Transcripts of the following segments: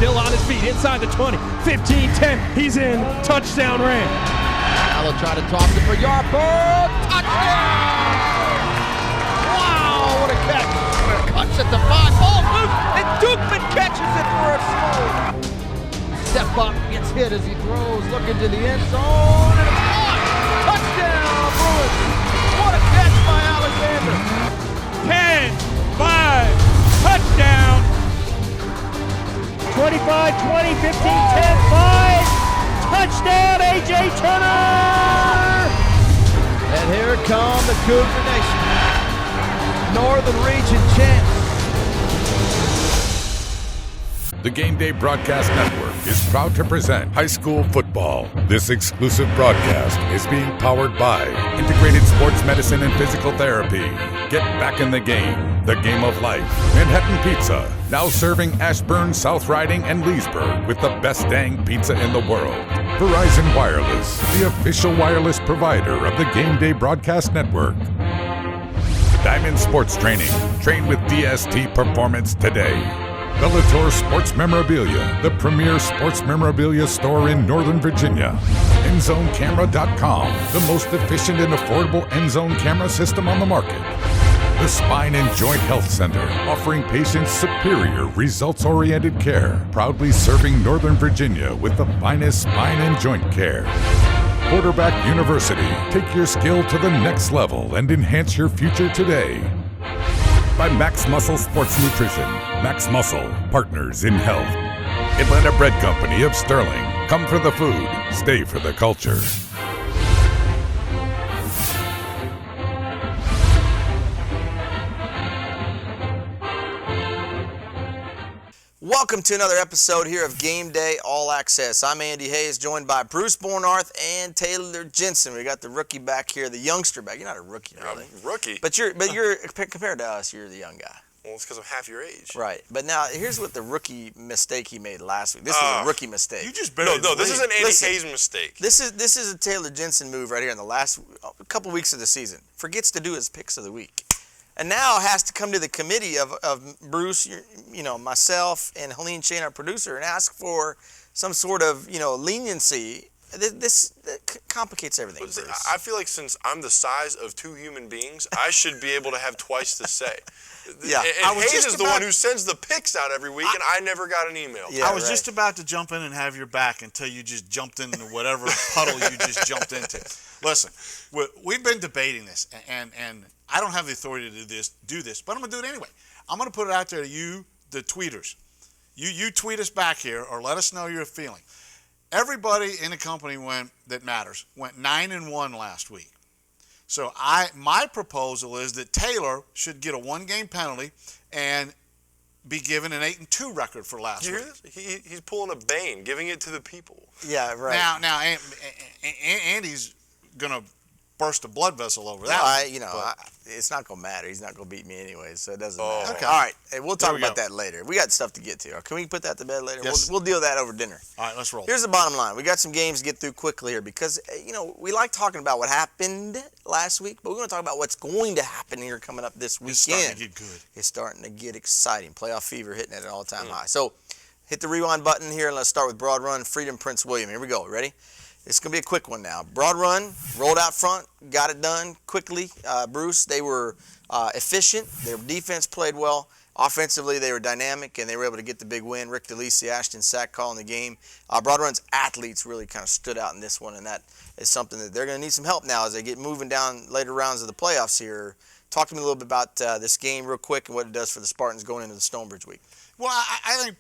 still on his feet, inside the 20, 15, 10, he's in, touchdown ran. Allen tried to toss it for Yarford, touchdown! Wow, what a catch. Cuts at the 5, ball loose, and Dukeman catches it for a score. Step up, gets hit as he throws, looking to the end zone, and it's caught! Touchdown, Bruins! What a catch by Alexander! 10, 5, touchdown! 25, 20, 15, 10, 5, touchdown, A.J. Turner! And here come the Cougar Nation. Northern Region champs. The Gameday Broadcast Network is proud to present high school football. This exclusive broadcast is being powered by Integrated Sports Medicine and Physical Therapy. Get back in the game of life. Manhattan Pizza, now serving Ashburn, South Riding, and Leesburg with the best dang pizza in the world. Verizon Wireless, the official wireless provider of the Gameday Broadcast Network. Diamond Sports Training, train with DST Performance today. Bellator Sports Memorabilia, the premier sports memorabilia store in Northern Virginia. EndZoneCamera.com, the most efficient and affordable end-zone camera system on the market. The Spine and Joint Health Center, offering patients superior results-oriented care, proudly serving Northern Virginia with the finest spine and joint care. Quarterback University, take your skill to the next level and enhance your future today. By Max Muscle Sports Nutrition. Max Muscle, partners in health. Atlanta Bread Company of Sterling. Come for the food, stay for the culture. Welcome to another episode here of Gameday All-Access. I'm Andy Hayes, joined by Bruce Bornarth and Taylor Jensen. We got the rookie back here, the youngster back. You're not a rookie, really. I'm a rookie. But you're compared to us, you're the young guy. Well, it's because I'm half your age. Right. But now, here's what the rookie mistake he made last week. This was a rookie mistake. You just barely No, this is an Andy Hayes mistake. This is a Taylor Jensen move right here in the last couple weeks of the season. Forgets to do his picks of the week. And now has to come to the committee of Bruce, myself, and Helene Shane, our producer, and ask for some sort of, leniency. This complicates everything, Bruce. I feel like since I'm the size of two human beings, I should be able to have twice to say. Yeah. And Hayes is the one who sends the picks out every week, and I never got an email. Yeah, I was just about to jump in and have your back until you just jumped into whatever puddle you just jumped into. Listen, we've been debating this, and I don't have the authority to do this, but I'm going to do it anyway. I'm going to put it out there to you, the tweeters. You tweet us back here or let us know your feeling. Everybody in the company went 9-1 last week. So my proposal is that Taylor should get a one-game penalty and be given an 8-2 record for last week. He's pulling a Bane, giving it to the people. Yeah, right. Now Andy's going to burst a blood vessel over that. It's not going to matter. He's not going to beat me anyway, so it doesn't matter. Okay. All right. Hey, we'll talk about that later. We got stuff to get to. Can we put that to bed later? Yes. We'll deal with that over dinner. All right, let's roll. Here's the bottom line. We got some games to get through quickly here because, we like talking about what happened last week, but we're going to talk about what's going to happen here coming up this weekend. It's starting to get good. It's starting to get exciting. Playoff fever hitting at an all-time high. So hit the rewind button here, and let's start with Broad Run, Freedom Prince William. Here we go. Ready? It's going to be a quick one now. Broad Run, rolled out front, got it done quickly. Bruce, they were efficient. Their defense played well. Offensively, they were dynamic, and they were able to get the big win. Rick DeLisi, Ashton Sack calling the game. Broad Run's athletes really kind of stood out in this one, and that is something that they're going to need some help now as they get moving down later rounds of the playoffs here. Talk to me a little bit about this game real quick and what it does for the Spartans going into the Stonebridge week. Well, I think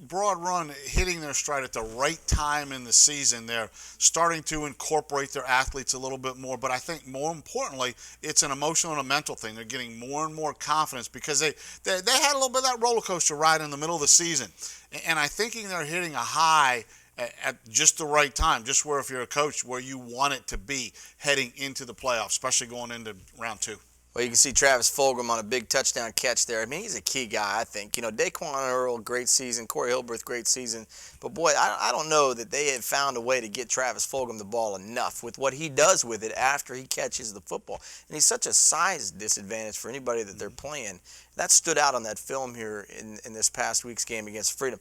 Broad Run hitting their stride at the right time in the season. They're starting to incorporate their athletes a little bit more, but I think more importantly, it's an emotional and a mental thing. They're getting more and more confidence because they had a little bit of that roller coaster ride in the middle of the season, and I think they're hitting a high at just the right time, just where if you're a coach, where you want it to be heading into the playoffs, especially going into round 2. Well, you can see Travis Fulgham on a big touchdown catch there. I mean, he's a key guy, I think. You know, Daquan Earl, great season. Corey Hilberth, great season. But, boy, I don't know that they have found a way to get Travis Fulgham the ball enough with what he does with it after he catches the football. And he's such a size disadvantage for anybody that they're playing. That stood out on that film here in this past week's game against Freedom.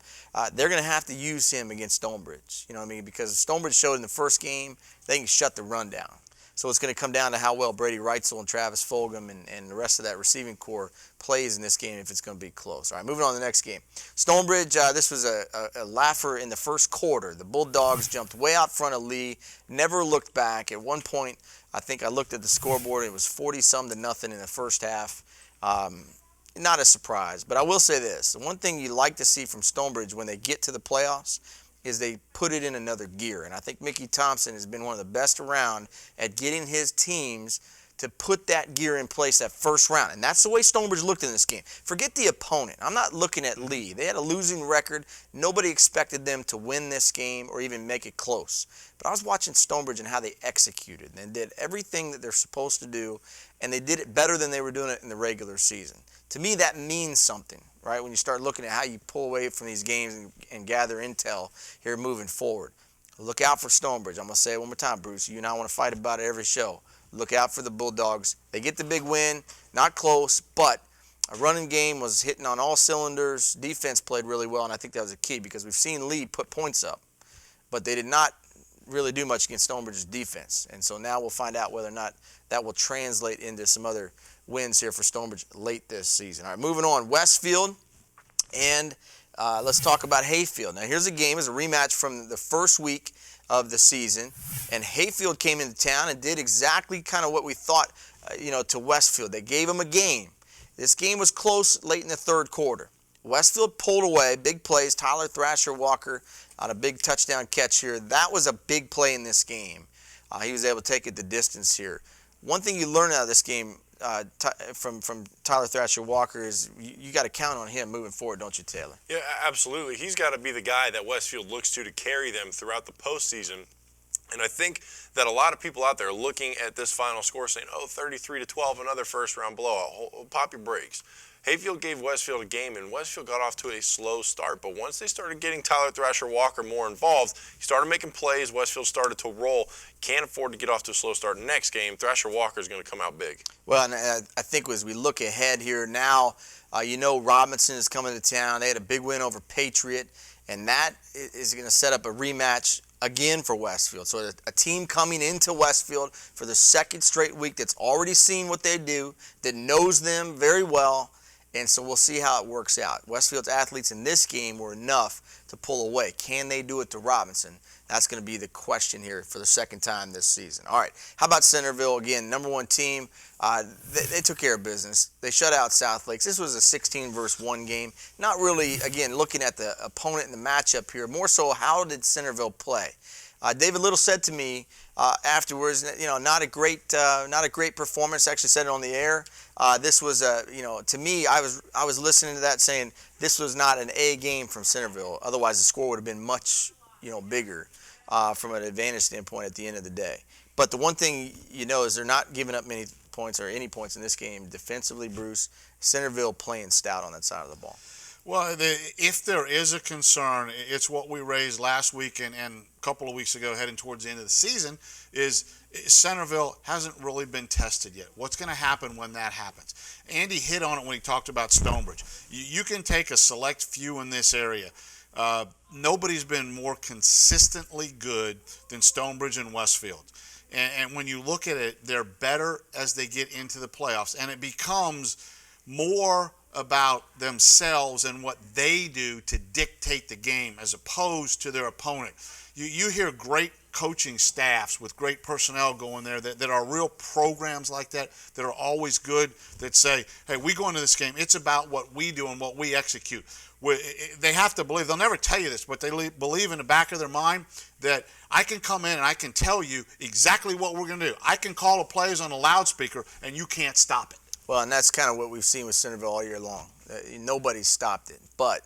They're going to have to use him against Stonebridge, you know what I mean, because Stonebridge showed in the first game they can shut the run down. So it's going to come down to how well Brady Reitzel and Travis Fulgham and the rest of that receiving core plays in this game if it's going to be close. All right, moving on to the next game. Stonebridge, this was a laugher in the first quarter. The Bulldogs jumped way out front of Lee, never looked back. At one point, I think I looked at the scoreboard. It was 40-some to nothing in the first half. Not a surprise, but I will say this. The one thing you like to see from Stonebridge when they get to the playoffs is they put it in another gear. And I think Mickey Thompson has been one of the best around at getting his teams to put that gear in place that first round. And that's the way Stonebridge looked in this game. Forget the opponent. I'm not looking at Lee. They had a losing record. Nobody expected them to win this game or even make it close. But I was watching Stonebridge and how they executed and did everything that they're supposed to do, and they did it better than they were doing it in the regular season. To me, that means something, right, when you start looking at how you pull away from these games and gather intel here moving forward. Look out for Stonebridge. I'm going to say it one more time, Bruce. You and I want to fight about it every show. Look out for the Bulldogs. They get the big win, not close, but a running game was hitting on all cylinders. Defense played really well, and I think that was a key because we've seen Lee put points up, but they did not really do much against Stonebridge's defense. And so now we'll find out whether or not that will translate into some other wins here for Stonebridge late this season. All right, moving on. Westfield, and let's talk about Hayfield. Now, here's a game. It's a rematch from the first week of the season, and Hayfield came into town and did exactly kind of what we thought, to Westfield. They gave them a game. This game was close late in the third quarter. Westfield pulled away, big plays. Tyler Thrasher Walker on a big touchdown catch here. That was a big play in this game. He was able to take it the distance here. One thing you learn out of this game from Tyler Thrasher Walker is you got to count on him moving forward, don't you, Taylor? Yeah, absolutely. He's got to be the guy that Westfield looks to carry them throughout the postseason. And I think that a lot of people out there are looking at this final score saying, 33-12, another first-round blowout. Pop your brakes. Hayfield gave Westfield a game, and Westfield got off to a slow start. But once they started getting Tyler Thrasher Walker more involved, he started making plays. Westfield started to roll. Can't afford to get off to a slow start. Next game, Thrasher Walker is going to come out big. Well, and I think as we look ahead here now, Robinson is coming to town. They had a big win over Patriot, and that is going to set up a rematch again for Westfield. So a team coming into Westfield for the second straight week that's already seen what they do, that knows them very well. And so we'll see how it works out. Westfield's athletes in this game were enough to pull away. Can they do it to Robinson? That's going to be the question here for the second time this season. All right, how about Centerville? Again, number one team. They took care of business. They shut out South Lakes. This was a 16-1 game. Not really, again, looking at the opponent and the matchup here. More so, how did Centerville play? David Little said to me afterwards, not a great performance. Actually said it on the air. This was to me, I was listening to that saying this was not an A game from Centerville. Otherwise, the score would have been much, bigger from an advantage standpoint at the end of the day. But the one thing is they're not giving up many points or any points in this game defensively. Bruce, Centerville playing stout on that side of the ball. Well, if there is a concern, it's what we raised last week and a couple of weeks ago heading towards the end of the season, is Centerville hasn't really been tested yet. What's going to happen when that happens? Andy hit on it when he talked about Stonebridge. You can take a select few in this area. Nobody's been more consistently good than Stonebridge and Westfield. And when you look at it, they're better as they get into the playoffs. And it becomes more about themselves and what they do to dictate the game as opposed to their opponent. You hear great coaching staffs with great personnel going there that are real programs like that are always good, that say, hey, we go into this game, it's about what we do and what we execute. They have to believe, they'll never tell you this, but they believe in the back of their mind that I can come in and I can tell you exactly what we're going to do. I can call the plays on a loudspeaker and you can't stop it. Well, and that's kind of what we've seen with Centerville all year long. Nobody's stopped it, but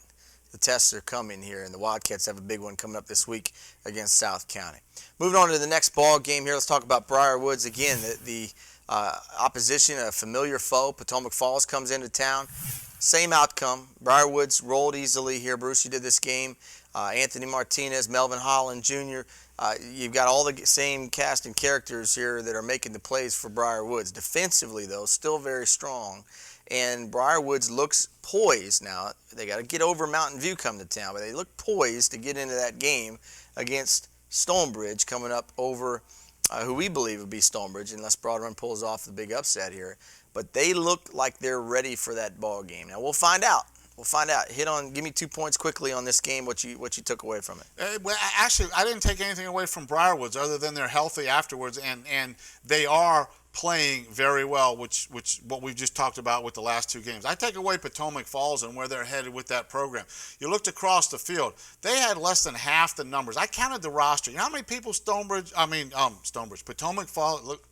the tests are coming here, and the Wildcats have a big one coming up this week against South County. Moving on to the next ball game here, let's talk about Briar Woods. Again, the opposition, a familiar foe. Potomac Falls comes into town. Same outcome. Briarwoods rolled easily here. Bruce, you did this game. Anthony Martinez, Melvin Holland Jr. You've got all the same cast and characters here that are making the plays for Briarwoods. Defensively, though, still very strong. And Briarwoods looks poised now. They got to get over Mountain View coming to town, but they look poised to get into that game against Stonebridge coming up over who we believe would be Stonebridge, unless Broad Run pulls off the big upset here. But they look like they're ready for that ball game. Now we'll find out. We'll find out. Give me 2 points quickly on this game. What you took away from it? Well, actually, I didn't take anything away from Briarwoods other than they're healthy afterwards, and they are playing very well, which what we've just talked about with the last 2 games. I take away Potomac Falls and where they're headed with that program. You looked across the field; they had less than half the numbers. I counted the roster. You know how many people Potomac Falls. Look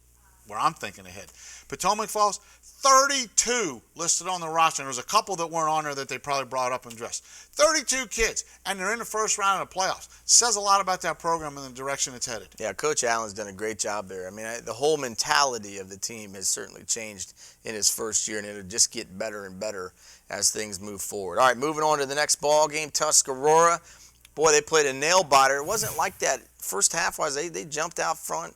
where I'm thinking ahead. Potomac Falls, 32 listed on the roster, and there was a couple that weren't on there that they probably brought up and dressed. 32 kids, and they're in the first round of the playoffs. Says a lot about that program and the direction it's headed. Yeah, Coach Allen's done a great job there. I mean, the whole mentality of the team has certainly changed in his first year, and it'll just get better and better as things move forward. All right, moving on to the next ball game, Tuscarora. Boy, they played a nail-biter. It wasn't like that first half-wise. They jumped out front.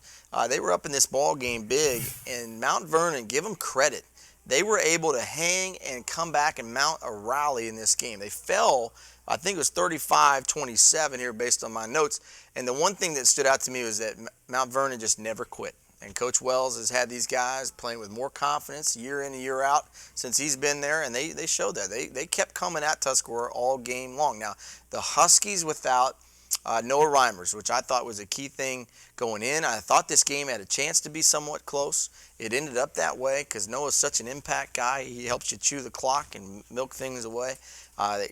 They were up in this ball game big, and Mount Vernon, give them credit. They were able to hang and come back and mount a rally in this game. They fell, I think it was 35-27 here based on my notes. And the one thing that stood out to me was that Mount Vernon just never quit. And Coach Wells has had these guys playing with more confidence year in and year out since he's been there, and they showed that. They kept coming at Tuscarora all game long. Now, the Huskies without Noah Reimers, which I thought was a key thing going in. I thought this game had a chance to be somewhat close. It ended up that way because Noah's such an impact guy. He helps you chew the clock and milk things away. I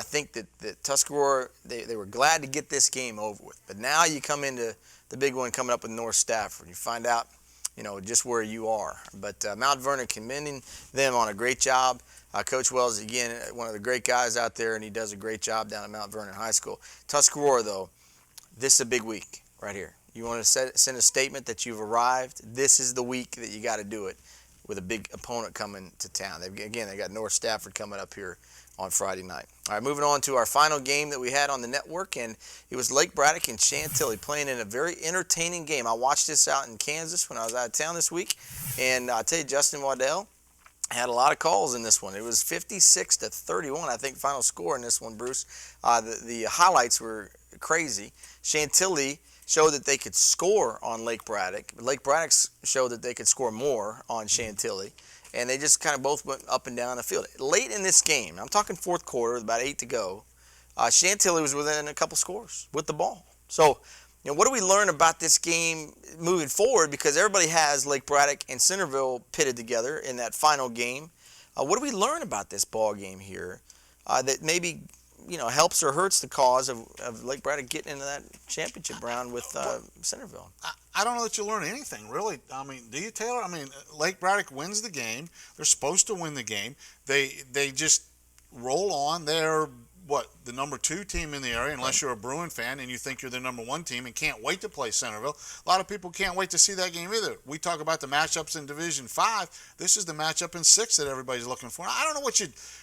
think that Tuscarora, they were glad to get this game over with. But now you come into the big one coming up with North Stafford. You find out, just where you are. But Mount Vernon commending them on a great job. Coach Wells, again, one of the great guys out there, and he does a great job down at Mount Vernon High School. Tuscarora, though, this is a big week right here. You want to send a statement that you've arrived. This is the week that you got to do it with a big opponent coming to town. They got North Stafford coming up here on Friday night. All right, moving on to our final game that we had on the network, and it was Lake Braddock and Chantilly playing in a very entertaining game. I watched this out in Kansas when I was out of town this week, and I'll tell you, Justin Waddell had a lot of calls in this one. It was 56-31, I think, final score in this one, Bruce. The highlights were crazy. Chantilly showed that they could score on Lake Braddock. Lake Braddock showed that they could score more on Chantilly. And they just kind of both went up and down the field. Late in this game, I'm talking fourth quarter, with about 8 to go, Chantilly was within a couple scores with the ball. So, what do we learn about this game moving forward? Because everybody has Lake Braddock and Centerville pitted together in that final game. What do we learn about this ball game here that maybe helps or hurts the cause of Lake Braddock getting into that championship round with Centerville? I don't know that you learn anything, really. I mean, do you, Taylor? I mean, Lake Braddock wins the game. They're supposed to win the game. They just roll on. They're, the number 2 team in the area, unless you're a Bruin fan and you think you're the number 1 team and can't wait to play Centerville. A lot of people can't wait to see that game either. We talk about the matchups in Division 5. This is the matchup in 6 that everybody's looking for. I don't know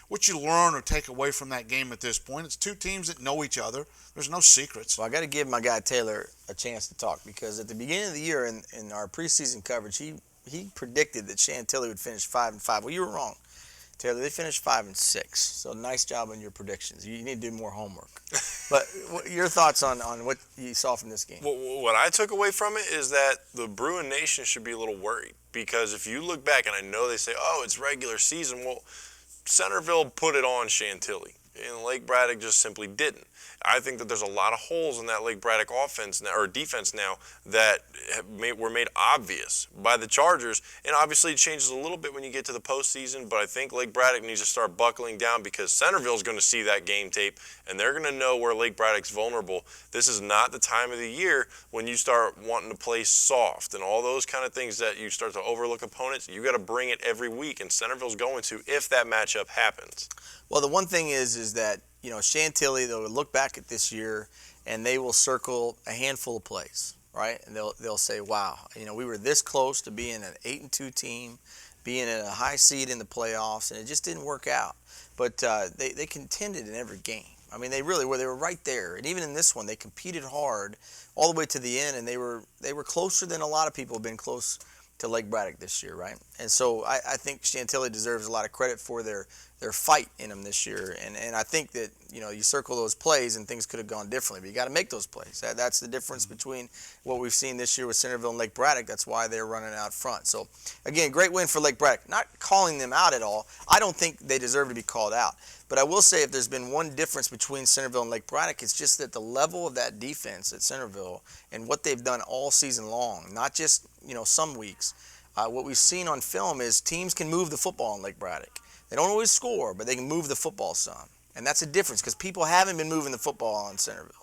what you learn or take away from that game at this point. It's 2 teams that know each other. There's no secrets. Well, I got to give my guy Taylor a chance to talk, because at the beginning of the year in our preseason coverage, he predicted that Chantilly would finish 5-5. Well, you were wrong, Taylor. They finished 5-6. So nice job on your predictions. You need to do more homework. But your thoughts on what you saw from this game? Well, what I took away from it is that the Bruin Nation should be a little worried, because if you look back, and I know they say, oh, it's regular season. Well, Centerville put it on Chantilly, and Lake Braddock just simply didn't. I think that there's a lot of holes in that Lake Braddock offense now, or defense now, that were made obvious by the Chargers. And obviously it changes a little bit when you get to the postseason, but I think Lake Braddock needs to start buckling down, because Centerville's going to see that game tape, and they're going to know where Lake Braddock's vulnerable. This is not the time of the year when you start wanting to play soft and all those kind of things that you start to overlook opponents. You got to bring it every week, and Centerville's going to, if that matchup happens. Well, the one thing is that, Chantilly, they'll look back at this year and they will circle a handful of plays, right? And they'll say, wow, we were this close to being an 8-2 team, being in a high seed in the playoffs, and it just didn't work out. But they contended in every game. I mean, they really were. They were right there. And even in this one, they competed hard all the way to the end, and they were closer than a lot of people have been close to Lake Braddock this year, right? And so I think Chantilly deserves a lot of credit for their fight in them this year. And I think that, you circle those plays and things could have gone differently, but you got to make those plays. That's the difference between what we've seen this year with Centerville and Lake Braddock. That's why they're running out front. So, again, great win for Lake Braddock. Not calling them out at all. I don't think they deserve to be called out. But I will say if there's been one difference between Centerville and Lake Braddock, it's just that the level of that defense at Centerville and what they've done all season long, not just, some weeks. What we've seen on film is teams can move the football in Lake Braddock. They don't always score, but they can move the football some. And that's a difference because people haven't been moving the football in Centerville.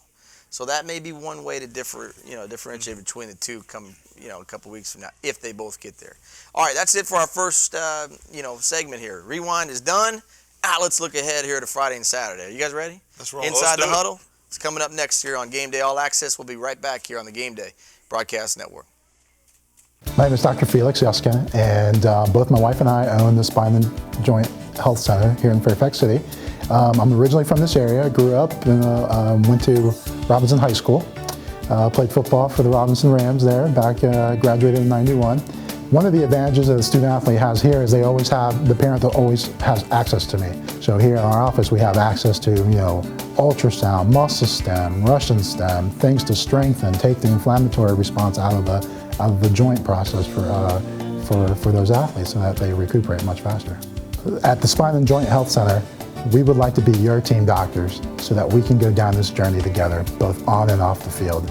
So that may be one way to differentiate between the two come, a couple weeks from now, if they both get there. All right, that's it for our first, segment here. Rewind is done. Let's look ahead here to Friday and Saturday. Are you guys ready? Let's roll. Inside the Huddle. It's coming up next here on Gameday All-Access. We'll be right back here on the Gameday Broadcast Network. My name is Dr. Felix Yuskin, and both my wife and I own the Spine and Joint Health Center here in Fairfax City. I'm originally from this area. I grew up and went to Robinson High School. Played football for the Robinson Rams there, graduated in '91. One of the advantages that a student athlete has here is they always have, the parent that always has access to me. So here in our office we have access to, ultrasound, muscle stem, Russian stem, things to strengthen, take the inflammatory response out of the joint process for those athletes so that they recuperate much faster. At the Spine and Joint Health Center, we would like to be your team doctors so that we can go down this journey together, both on and off the field.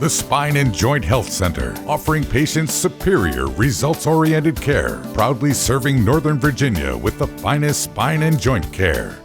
The Spine and Joint Health Center, offering patients superior, results-oriented care, proudly serving Northern Virginia with the finest spine and joint care.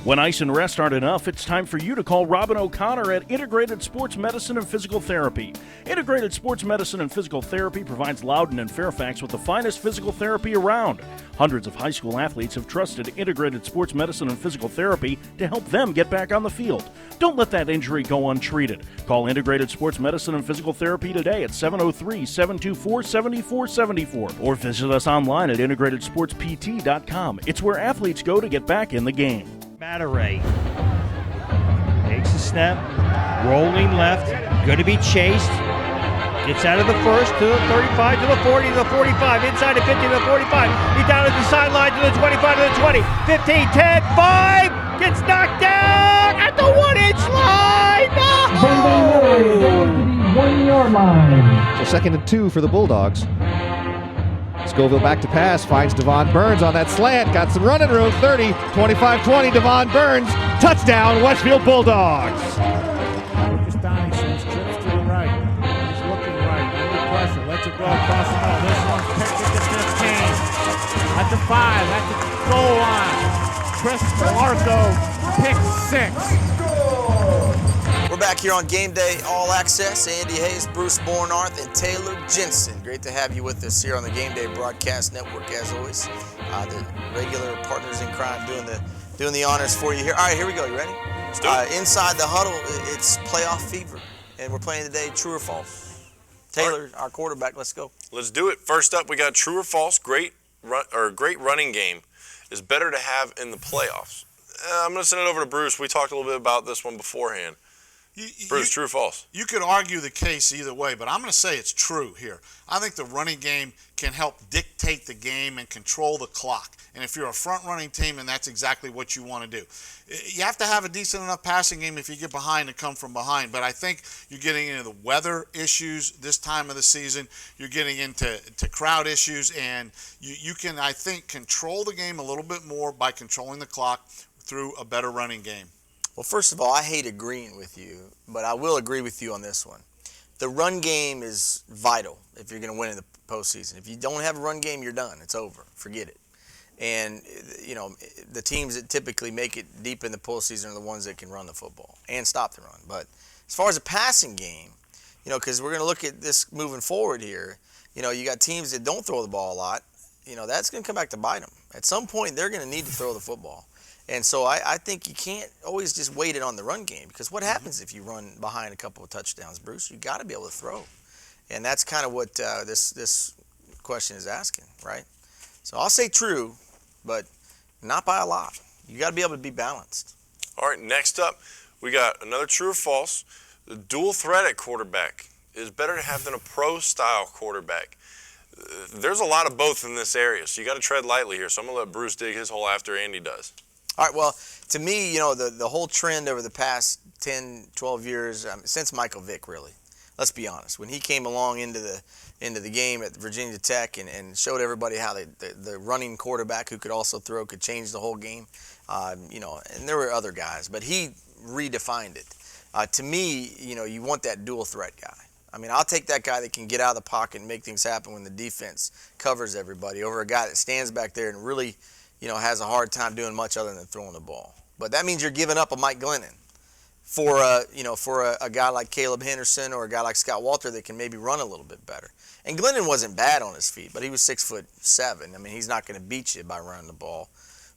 When ice and rest aren't enough, it's time for you to call Robin O'Connor at Integrated Sports Medicine and Physical Therapy. Integrated Sports Medicine and Physical Therapy provides Loudoun and Fairfax with the finest physical therapy around. Hundreds of high school athletes have trusted Integrated Sports Medicine and Physical Therapy to help them get back on the field. Don't let that injury go untreated. Call Integrated Sports Medicine and Physical Therapy today at 703-724-7474 or visit us online at integratedsportspt.com. It's where athletes go to get back in the game. Batteray takes a step, rolling left, going to be chased, gets out of the first to the 35, to the 40, to the 45, inside the 50, to the 45, he's down at the sideline to the 25, to the 20, 15, 10, 5, gets knocked down at the 1-inch line, no! 1-yard line. So 2nd and 2 for the Bulldogs. Scoville back to pass, finds Devon Burns on that slant, got some running room, 30, 25-20, Devon Burns, touchdown, Westfield Bulldogs. Lucas Donningson's trips to the right, he's looking right, under pressure, lets it go across the middle, this one's picked at the 15, at the 5, at the goal line, Chris Larco, pick 6. We're back here on Gameday All-Access. Andy Hayes, Bruce Bornarth, and Taylor Jensen. Great to have you with us here on the Gameday Broadcast Network, as always. The regular partners in crime doing the honors for you here. All right, here we go. You ready? Let's do it. Inside the Huddle, it's playoff fever, and we're playing today true or false. Taylor, our quarterback, let's go. Let's do it. First up, we got true or false. Great running game is better to have in the playoffs. I'm going to send it over to Bruce. We talked a little bit about this one beforehand. Bruce, true or false? You could argue the case either way, but I'm going to say it's true here. I think the running game can help dictate the game and control the clock. And if you're a front-running team, then that's exactly what you want to do. You have to have a decent enough passing game if you get behind and come from behind. But I think you're getting into the weather issues this time of the season. You're getting into crowd issues. And you can, I think, control the game a little bit more by controlling the clock through a better running game. Well, first of all, I hate agreeing with you, but I will agree with you on this one. The run game is vital if you're going to win in the postseason. If you don't have a run game, you're done. It's over. Forget it. And, the teams that typically make it deep in the postseason are the ones that can run the football and stop the run. But as far as a passing game, because we're going to look at this moving forward here, you got teams that don't throw the ball a lot. That's going to come back to bite them. At some point, they're going to need to throw the football. And so I think you can't always just wait it on the run game, because what happens if you run behind a couple of touchdowns, Bruce? You got to be able to throw. And that's kind of what this question is asking, right? So I'll say true, but not by a lot. You got to be able to be balanced. All right, next up, we got another true or false. The dual threat at quarterback is better to have than a pro-style quarterback. There's a lot of both in this area, so you got to tread lightly here. So I'm going to let Bruce dig his hole after Andy does. All right, well, to me, the whole trend over the past 10, 12 years, since Michael Vick, really, let's be honest, when he came along into the game at Virginia Tech and showed everybody how the running quarterback who could also throw could change the whole game, and there were other guys, but he redefined it. To me, you want that dual threat guy. I mean, I'll take that guy that can get out of the pocket and make things happen when the defense covers everybody over a guy that stands back there and really, has a hard time doing much other than throwing the ball. But that means you're giving up a Mike Glennon for a guy like Caleb Henderson or a guy like Scott Walter that can maybe run a little bit better. And Glennon wasn't bad on his feet, but he was 6'7". I mean, he's not going to beat you by running the ball.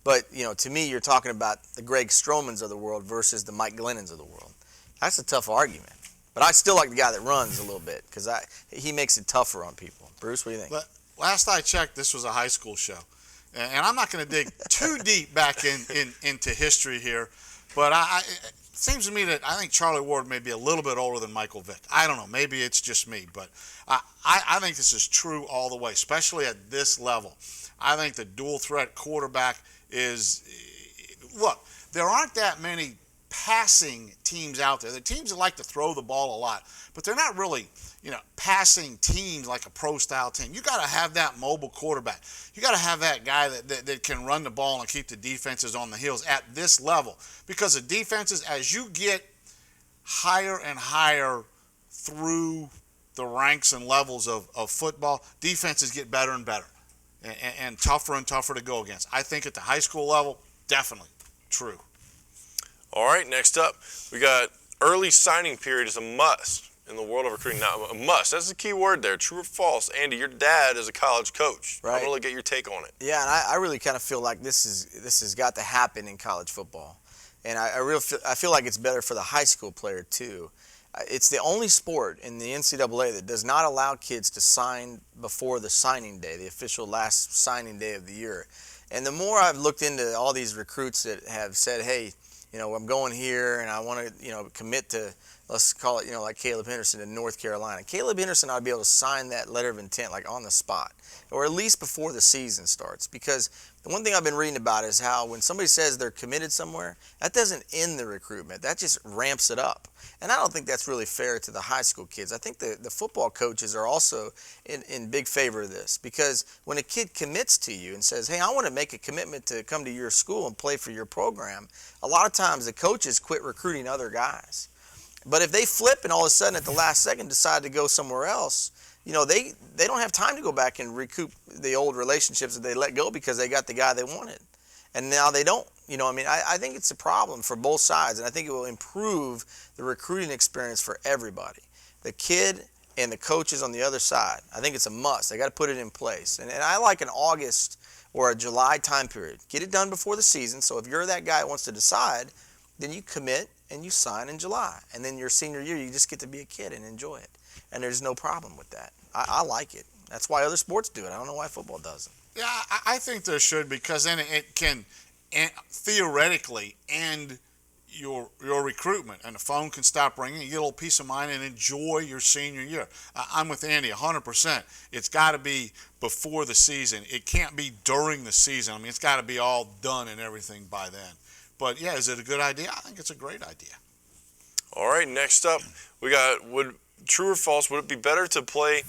But, to me, you're talking about the Greg Stromans of the world versus the Mike Glennons of the world. That's a tough argument. But I still like the guy that runs a little bit because he makes it tougher on people. Bruce, what do you think? But last I checked, this was a high school show. And I'm not going to dig too deep back into history here, but it seems to me that I think Charlie Ward may be a little bit older than Michael Vick. I don't know. Maybe it's just me, but I think this is true all the way, especially at this level. I think the dual threat quarterback is – look, there aren't that many passing teams out there. The teams that like to throw the ball a lot, but they're not really – passing teams like a pro-style team. You got to have that mobile quarterback. You got to have that guy that can run the ball and keep the defenses on the heels at this level. Because the defenses, as you get higher and higher through the ranks and levels of football, defenses get better and better and tougher and tougher to go against. I think at the high school level, definitely true. All right, next up, we got early signing period is a must in the world of recruiting. Now, a must, that's the key word there. True or false? Andy, your dad is a college coach. Right. I'm going to get your take on it. Yeah, and I really kind of feel like this has got to happen in college football. And I feel like it's better for the high school player, too. It's the only sport in the NCAA that does not allow kids to sign before the signing day, the official last signing day of the year. And the more I've looked into all these recruits that have said, hey, I'm going here and I want to, commit to, let's call it, like Caleb Henderson in North Carolina. Caleb Henderson ought to be able to sign that letter of intent like on the spot, or at least before the season starts. Because the one thing I've been reading about is how when somebody says they're committed somewhere, that doesn't end the recruitment. That just ramps it up. And I don't think that's really fair to the high school kids. I think the football coaches are also in big favor of this, because when a kid commits to you and says, hey, I want to make a commitment to come to your school and play for your program, a lot of times the coaches quit recruiting other guys. But if they flip and all of a sudden at the last second decide to go somewhere else, they don't have time to go back and recoup the old relationships that they let go because they got the guy they wanted. And now they don't. I think it's a problem for both sides, and I think it will improve the recruiting experience for everybody, the kid and the coaches on the other side. I think it's a must. They got to put it in place. And I like an August or a July time period. Get it done before the season, so if you're that guy that wants to decide, then you commit and you sign in July. And then your senior year, you just get to be a kid and enjoy it. And there's no problem with that. I like it. That's why other sports do it. I don't know why football doesn't. Yeah, I think there should, because then it can theoretically end your recruitment, and the phone can stop ringing. You get a little peace of mind and enjoy your senior year. I'm with Andy 100%. It's got to be before the season. It can't be during the season. It's got to be all done and everything by then. But, yeah, is it a good idea? I think it's a great idea. All right, next up, we got, true or false, would it be better to play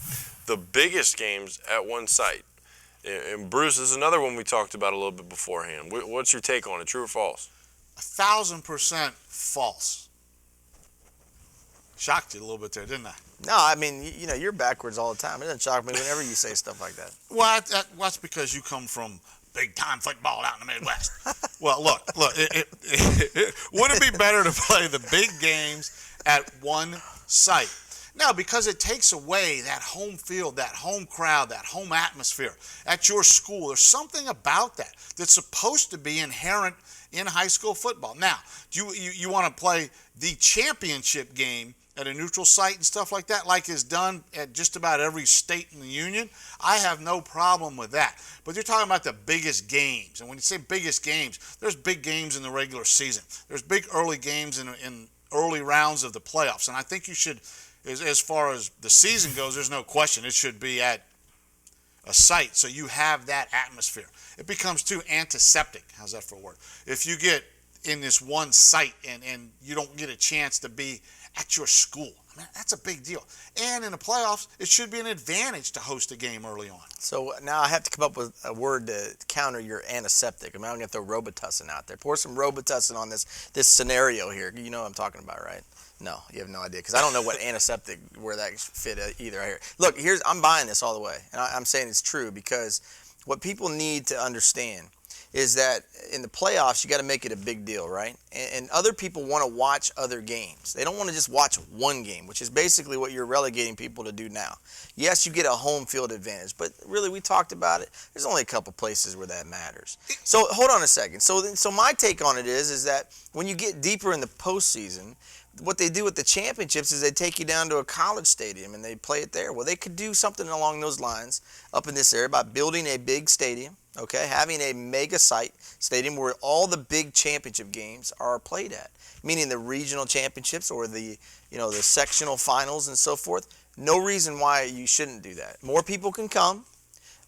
the biggest games at one site? And Bruce, this is another one we talked about a little bit beforehand. What's your take on it, true or false? 1,000% false. Shocked you a little bit there, didn't I? No, you're backwards all the time. It doesn't shock me whenever you say stuff like that. Well, that's because you come from big-time football out in the Midwest. Well, look, would it be better to play the big games at one site? No, because it takes away that home field, that home crowd, that home atmosphere at your school. There's something about that that's supposed to be inherent in high school football. Now, do you want to play the championship game at a neutral site and stuff like that, like is done at just about every state in the union? I have no problem with that. But you're talking about the biggest games. And when you say biggest games, there's big games in the regular season. There's big early games in early rounds of the playoffs. And I think you should, as far as the season goes, there's no question it should be at a site so you have that atmosphere. It becomes too antiseptic. How's that for a word? If you get in this one site and you don't get a chance to be at your school, I mean, that's a big deal. And in the playoffs, it should be an advantage to host a game early on. So now I have to come up with a word to counter your antiseptic. I mean, I'm going to throw Robitussin out there. Pour some Robitussin on this scenario here. You know what I'm talking about, right? No, you have no idea, because I don't know what antiseptic, where that fit either. Here, look, I'm buying this all the way, and I'm saying it's true, because what people need to understand is that in the playoffs, you got to make it a big deal, right? And other people want to watch other games. They don't want to just watch one game, which is basically what you're relegating people to do now. Yes, you get a home field advantage, but really, we talked about it. There's only a couple places where that matters. So hold on a second. So my take on it is that when you get deeper in the postseason, what they do with the championships is they take you down to a college stadium and they play it there. Well, they could do something along those lines up in this area by building a big stadium, okay, having a mega site stadium where all the big championship games are played at, meaning the regional championships or the sectional finals and so forth. No reason why you shouldn't do that. More people can come.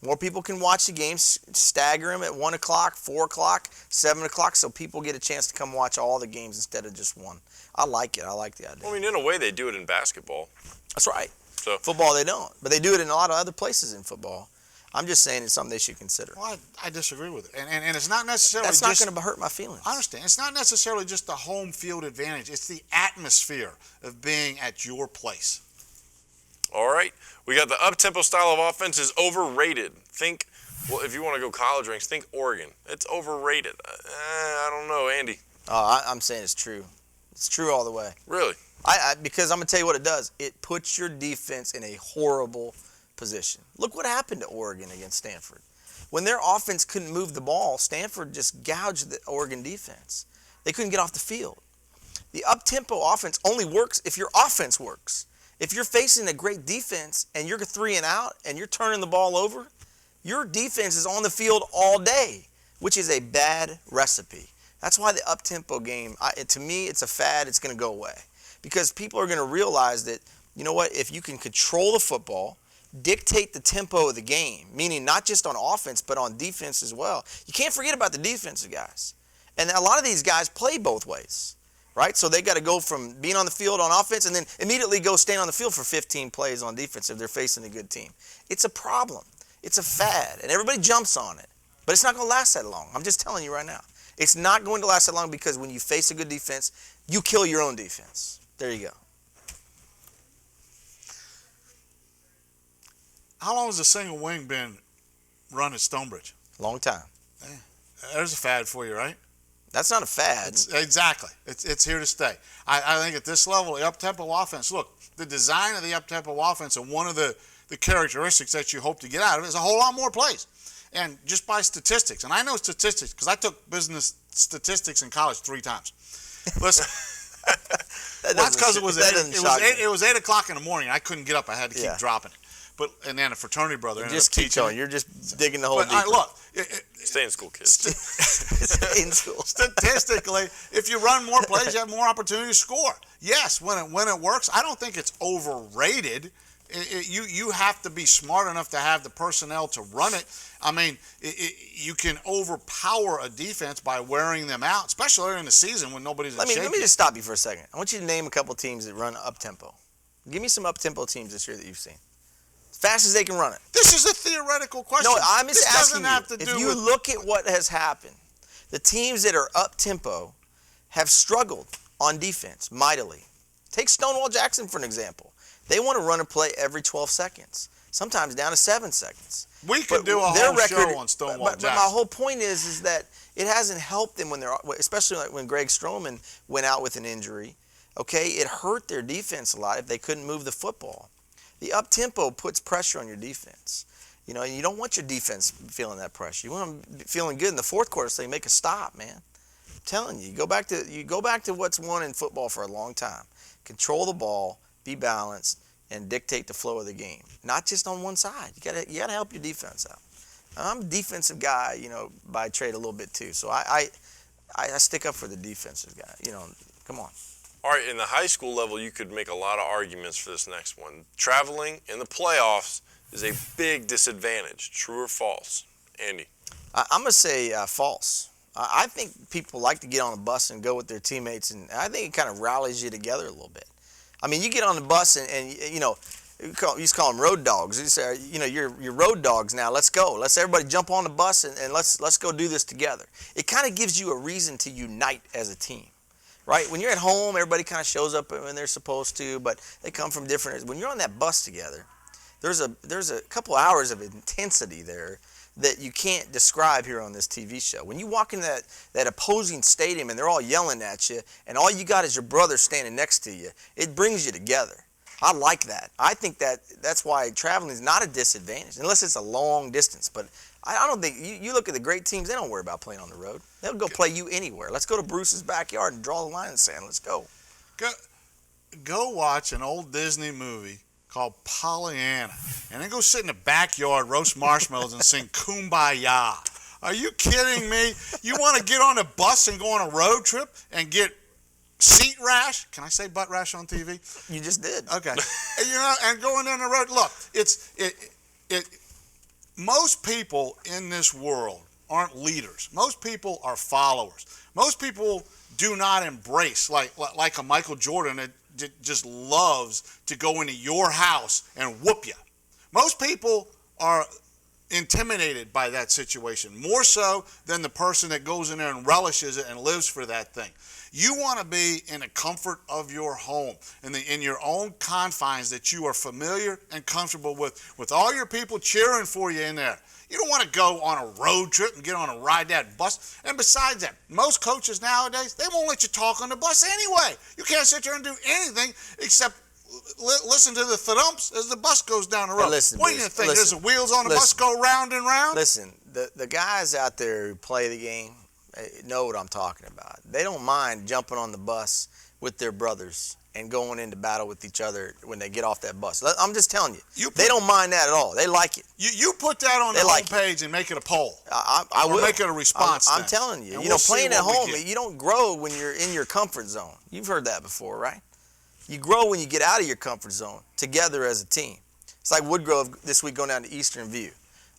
More people can watch the games, stagger them at 1 o'clock, 4 o'clock, 7 o'clock, so people get a chance to come watch all the games instead of just one. I like it. I like the idea. Well, I mean, in a way, they do it in basketball. That's right. So football, they don't. But they do it in a lot of other places in football. I'm just saying it's something they should consider. Well, I disagree with it. And it's not necessarily That's not going to hurt my feelings. I understand. It's not necessarily just the home field advantage. It's the atmosphere of being at your place. All right. We got the up-tempo style of offense is overrated. Well, if you want to go college ranks, think Oregon. It's overrated. I don't know, Andy. I'm saying it's true. It's true all the way. Really? Because I'm going to tell you what it does. It puts your defense in a horrible position. Look what happened to Oregon against Stanford. When their offense couldn't move the ball, Stanford just gouged the Oregon defense. They couldn't get off the field. The up-tempo offense only works if your offense works. If you're facing a great defense and you're 3 and out and you're turning the ball over, your defense is on the field all day, which is a bad recipe. That's why the up-tempo game, to me, it's a fad. It's going to go away, because people are going to realize that, you know what, if you can control the football, dictate the tempo of the game, meaning not just on offense but on defense as well. You can't forget about the defensive guys. And a lot of these guys play both ways. Right? So they got to go from being on the field on offense and then immediately go stand on the field for 15 plays on defense if they're facing a good team. It's a problem. It's a fad, and everybody jumps on it. But it's not going to last that long. I'm just telling you right now. It's not going to last that long, because when you face a good defense, you kill your own defense. There you go. How long has a single wing been run at Stonebridge? Long time. There's a fad for you, right? That's not a fad. Exactly. It's here to stay. I think at this level, the up-tempo offense, look, the design of the up-tempo offense, and one of the characteristics that you hope to get out of it is a whole lot more plays. And just by statistics, and I know statistics because I took business statistics in college 3 times. Listen, that's because it was 8 o'clock in the morning. I couldn't get up. I had to keep dropping it. And then a fraternity brother ended up teaching me. You're just digging the hole deeper. Look, stay in school, kids. Stay in school. Statistically, if you run more plays, you have more opportunity to score. Yes, when it works, I don't think it's overrated. You have to be smart enough to have the personnel to run it. I mean, you can overpower a defense by wearing them out, especially early in the season when nobody's in shape. Let me just stop you for a second. I want you to name a couple teams that run up-tempo. Give me some up-tempo teams this year that you've seen. Fast as they can run it. This is a theoretical question. No, I'm just asking you. If you look at what has happened, the teams that are up-tempo have struggled on defense mightily. Take Stonewall Jackson for an example. They want to run a play every 12 seconds, sometimes down to 7 seconds. We could do a whole show on Stonewall Jackson. But my whole point is that it hasn't helped them when they're, especially like when Greg Stroman went out with an injury. Okay, it hurt their defense a lot if they couldn't move the football. The up-tempo puts pressure on your defense. You know, and you don't want your defense feeling that pressure. You want them feeling good in the fourth quarter so they make a stop, man. telling you, you go back to what's won in football for a long time. Control the ball, be balanced, and dictate the flow of the game. Not just on one side. You gotta help your defense out. I'm a defensive guy, by trade a little bit too. So I stick up for the defensive guy. Come on. All right, in the high school level, you could make a lot of arguments for this next one. Traveling in the playoffs is a big disadvantage. True or false? Andy? I'm going to say false. I think people like to get on a bus and go with their teammates, and I think it kind of rallies you together a little bit. I mean, you get on the bus and you used to call them road dogs. You say, you're road dogs now. Let's go. Let's everybody jump on the bus and let's go do this together. It kind of gives you a reason to unite as a team. Right? When you're at home, everybody kind of shows up when they're supposed to, but they come from different. When you're on that bus together, there's a couple hours of intensity there that you can't describe here on this TV show. When you walk in that opposing stadium and they're all yelling at you, and all you got is your brother standing next to you, it brings you together. I like that. I think that's why traveling is not a disadvantage, unless it's a long distance. But I don't think you look at the great teams; they don't worry about playing on the road. They'll go play you anywhere. Let's go to Bruce's backyard and draw the line in the sand. Let's go. Go watch an old Disney movie called Pollyanna, and then go sit in the backyard, roast marshmallows, and sing Kumbaya. Are you kidding me? You want to get on a bus and go on a road trip and get seat rash? Can I say butt rash on TV? You just did. Okay. And going down the road. Look, most people in this world aren't leaders. Most people are followers. Most people do not embrace, like a Michael Jordan that just loves to go into your house and whoop you. Most people are intimidated by that situation, more so than the person that goes in there and relishes it and lives for that thing. You want to be in the comfort of your home, in your own confines that you are familiar and comfortable with all your people cheering for you in there. You don't want to go on a road trip and get on a ride that bus. And besides that, most coaches nowadays, they won't let you talk on the bus anyway. You can't sit there and do anything except listen to the thumps as the bus goes down the road. What do you think? There's the wheels on the bus go round and round? Listen, the guys out there who play the game know what I'm talking about. They don't mind jumping on the bus with their brothers and going into battle with each other when they get off that bus. I'm just telling you, they don't mind that at all. They like it. You put that on the homepage and make it a poll. I will make it a response. I'm telling you. Playing at home, you don't grow when you're in your comfort zone. You've heard that before, right? You grow when you get out of your comfort zone together as a team. It's like Woodgrove this week going down to Eastern View.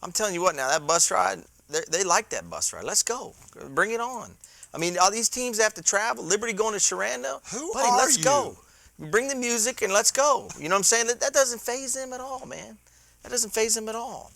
I'm telling you what now, that bus ride, they like that bus ride. Let's go. Bring it on. I mean, all these teams have to travel. Liberty going to Sharando. Let's go. Bring the music and let's go. You know what I'm saying? That doesn't faze them at all, man. That doesn't faze them at all.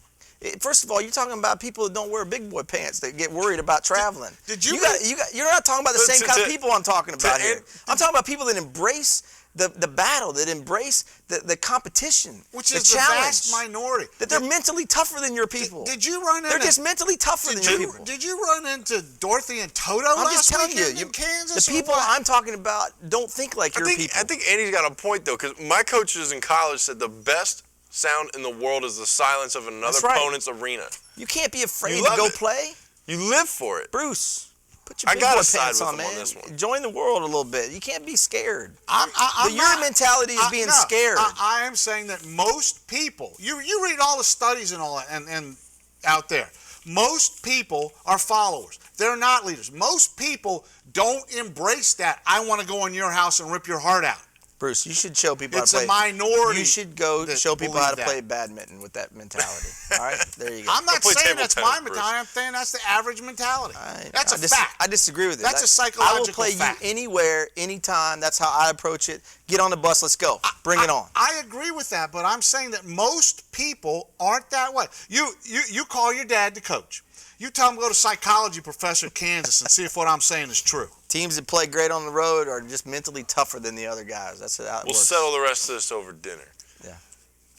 First of all, you're talking about people that don't wear big boy pants that get worried about traveling. You're not talking about the same kind of people I'm talking about here. I'm talking about people that embrace the battle, that embrace the competition, which is challenge, the vast minority. That they're mentally tougher than your people. Did you run into? They're just mentally tougher than your people. Did you run into Dorothy and Toto last weekend in Kansas? The people I'm talking about don't think like your people. I think Andy's got a point though, because my coaches in college said the best sound in the world is the silence of another opponent's arena. You can't be afraid to go play. You live for it, Bruce. Put your big boy pants on, man. Join the world a little bit. You can't be scared. Your mentality is being scared. I am saying that most people, you read all the studies and all that, and out there, most people are followers. They're not leaders. Most people don't embrace that. I want to go in your house and rip your heart out. Bruce, you should show people how to play. It's a minority. You should go show people how to play badminton with that mentality. All right? There you go. I'm not saying that's my mentality. I'm saying that's the average mentality. That's a fact. I disagree with it. That's a psychological fact. I will play you anywhere, anytime. That's how I approach it. Get on the bus. Let's go. Bring it on. I agree with that, but I'm saying that most people aren't that way. You call your dad the coach. You tell him to go to psychology professor at Kansas and see if what I'm saying is true. Teams that play great on the road are just mentally tougher than the other guys. That's how it works. We'll settle the rest of this over dinner. Yeah.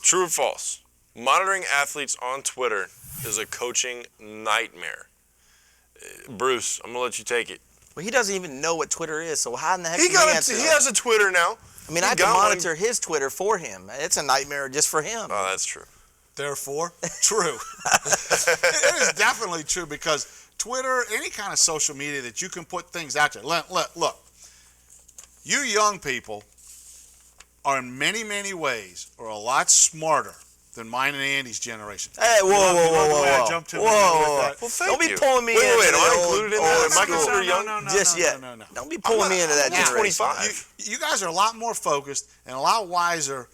True or false? Monitoring athletes on Twitter is a coaching nightmare. Bruce, I'm going to let you take it. Well, he doesn't even know what Twitter is, so how in the heck he has a Twitter now. I mean, I have to monitor his Twitter for him. It's a nightmare just for him. Oh, that's true. Therefore, true. It is definitely true because Twitter, any kind of social media that you can put things out there. Look, you young people are in many, many ways are a lot smarter than mine and Andy's generation. Hey, whoa. Well, Don't be pulling me in. Wait, am I included in that? Am I considered young? Just yet. No. Don't be pulling me into that I'm generation. 25. You guys are a lot more focused and a lot wiser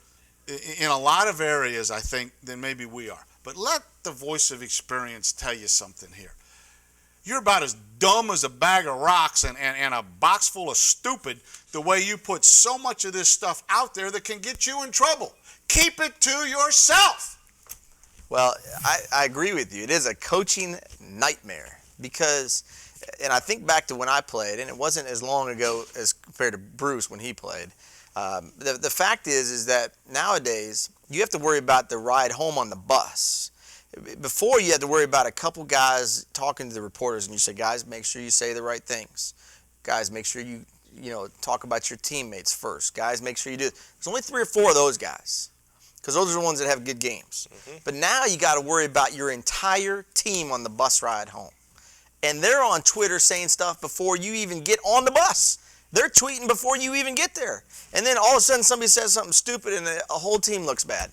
in a lot of areas, I think, than maybe we are. But let the voice of experience tell you something here. You're about as dumb as a bag of rocks and a box full of stupid the way you put so much of this stuff out there that can get you in trouble. Keep it to yourself. Well, I agree with you. It is a coaching nightmare because, and I think back to when I played, and it wasn't as long ago as compared to Bruce when he played. The fact is that nowadays you have to worry about the ride home on the bus. Before, you had to worry about a couple guys talking to the reporters, and you say, guys, make sure you say the right things. Guys, make sure you talk about your teammates first. Guys, make sure you do it. There's only 3 or 4 of those guys because those are the ones that have good games. But now you got to worry about your entire team on the bus ride home. And they're on Twitter saying stuff before you even get on the bus. They're tweeting before you even get there. And then all of a sudden somebody says something stupid and a whole team looks bad.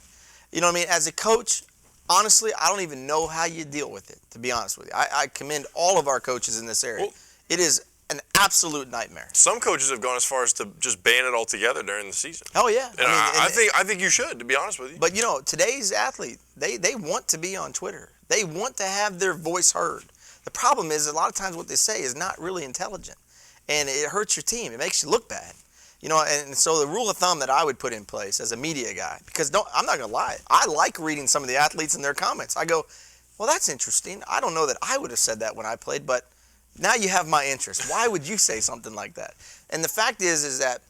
You know what I mean? As a coach, honestly, I don't even know how you deal with it, to be honest with you. I commend all of our coaches in this area. Well, it is an absolute nightmare. Some coaches have gone as far as to just ban it altogether during the season. Oh, yeah. And I think you should, to be honest with you. But, today's athlete, they want to be on Twitter. They want to have their voice heard. The problem is a lot of times what they say is not really intelligent, and it hurts your team. It makes you look bad. And so the rule of thumb that I would put in place as a media guy, because I'm not going to lie, I like reading some of the athletes and their comments. I go, well, that's interesting. I don't know that I would have said that when I played, but now you have my interest. Why would you say something like that? And the fact is that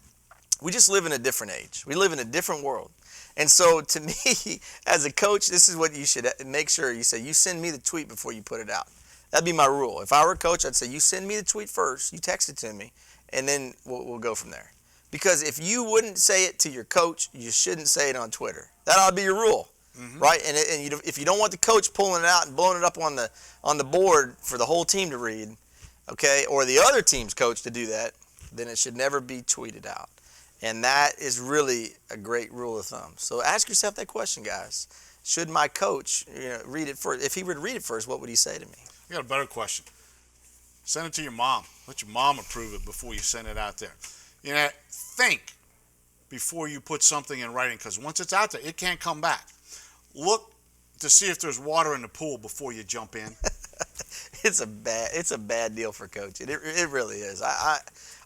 we just live in a different age. We live in a different world. And so to me, as a coach, this is what you should make sure you say, you send me the tweet before you put it out. That'd be my rule. If I were a coach, I'd say, you send me the tweet first, you text it to me, and then we'll go from there. Because if you wouldn't say it to your coach, you shouldn't say it on Twitter. That ought to be your rule, right? And if you don't want the coach pulling it out and blowing it up on the board for the whole team to read, okay, or the other team's coach to do that, then it should never be tweeted out. And that is really a great rule of thumb. So ask yourself that question, guys. Should my coach read it first? If he would read it first, what would he say to me? I got a better question. Send it to your mom. Let your mom approve it before you send it out there. Think before you put something in writing, because once it's out there, it can't come back. Look to see if there's water in the pool before you jump in. It's a bad deal for coaching. It really is. I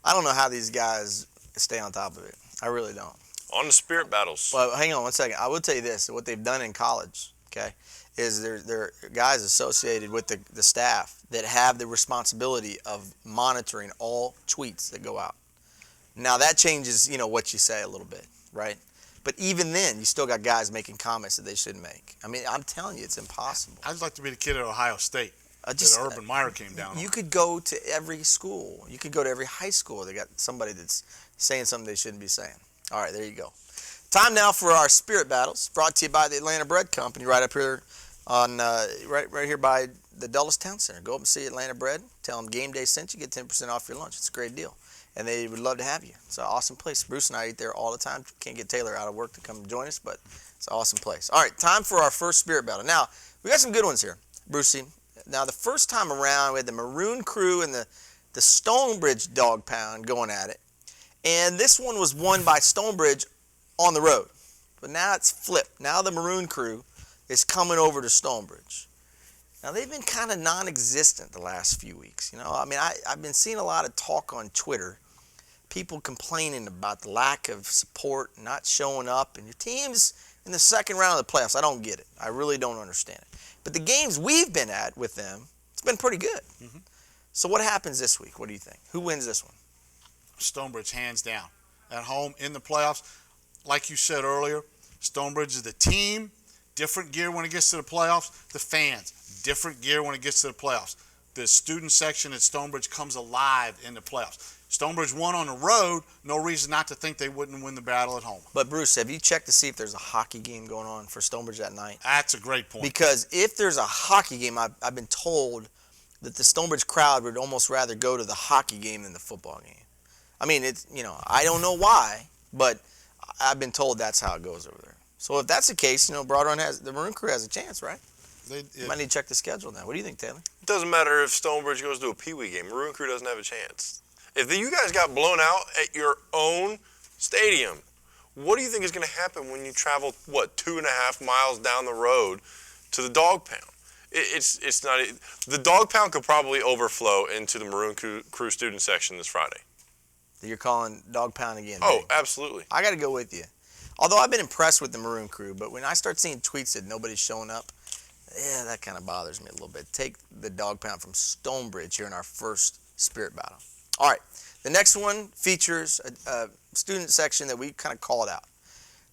don't know how these guys stay on top of it. I really don't. On the spirit battles. Well, hang on one second. I will tell you this. What they've done in college, okay, is they're guys associated with the staff that have the responsibility of monitoring all tweets that go out. Now, that changes, what you say a little bit, right? But even then, you still got guys making comments that they shouldn't make. I mean, I'm telling you, it's impossible. I'd like to be the kid at Ohio State that Urban Meyer came down on. You could go to every school. You could go to every high school. They got somebody that's saying something they shouldn't be saying. All right, there you go. Time now for our spirit battles, brought to you by the Atlanta Bread Company, right up here on right here by the Dulles Town Center. Go up and see Atlanta Bread. Tell them Game Day sent you. Get 10% off your lunch. It's a great deal. And they would love to have you. It's an awesome place. Bruce and I eat there all the time. Can't get Taylor out of work to come join us, but it's an awesome place. All right, time for our first spirit battle. Now, we got some good ones here, Brucey. Now, the first time around, we had the Maroon Crew and the Stonebridge Dog Pound going at it. And this one was won by Stonebridge on the road. But now it's flipped. Now the Maroon Crew is coming over to Stonebridge. Now, they've been kind of non-existent the last few weeks. I've been seeing a lot of talk on Twitter, people complaining about the lack of support, not showing up, and your team's in the second round of the playoffs. I don't get it. I really don't understand it. But the games we've been at with them, it's been pretty good. So what happens this week? What do you think? Who wins this one? Stonebridge, hands down. At home in the playoffs, like you said earlier, Stonebridge is the team, different gear when it gets to the playoffs. The fans, different gear when it gets to the playoffs. The student section at Stonebridge comes alive in the playoffs. Stonebridge won on the road, no reason not to think they wouldn't win the battle at home. But Bruce, have you checked to see if there's a hockey game going on for Stonebridge that night? That's a great point. Because if there's a hockey game, I've been told that the Stonebridge crowd would almost rather go to the hockey game than the football game. I mean, it's, I don't know why, but I've been told that's how it goes over there. So if that's the case, Broad Run the Maroon Crew has a chance, right? You might need to check the schedule now. What do you think, Taylor? It doesn't matter if Stonebridge goes to a Pee Wee game. Maroon Crew doesn't have a chance. If you guys got blown out at your own stadium, what do you think is going to happen when you travel, 2.5 miles down the road to the dog pound? It's not. The dog pound could probably overflow into the Maroon Crew student section this Friday. You're calling dog pound again? Oh, big. Absolutely. I got to go with you. Although I've been impressed with the Maroon Crew, but when I start seeing tweets that nobody's showing up, that kind of bothers me a little bit. Take the dog pound from Stonebridge here in our first spirit battle. All right, the next one features a student section that we kind of called out.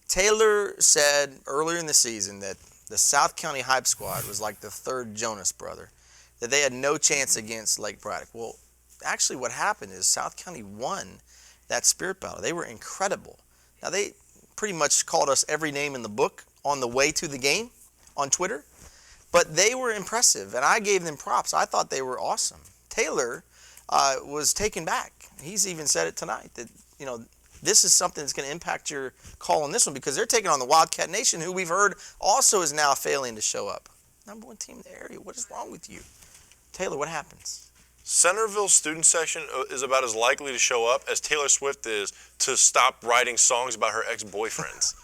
Taylor said earlier in the season that the South County Hype Squad was like the third Jonas brother, that they had no chance against Lake Braddock. Well, actually what happened is South County won that spirit battle. They were incredible. Now, they pretty much called us every name in the book on the way to the game on Twitter, but they were impressive, and I gave them props. I thought they were awesome. Taylor was taken back. He's even said it tonight that, this is something that's going to impact your call on this one because they're taking on the Wildcat Nation, who we've heard also is now failing to show up. Number one team in the area. What is wrong with you? Taylor, what happens? Centerville's student section is about as likely to show up as Taylor Swift is to stop writing songs about her ex-boyfriends.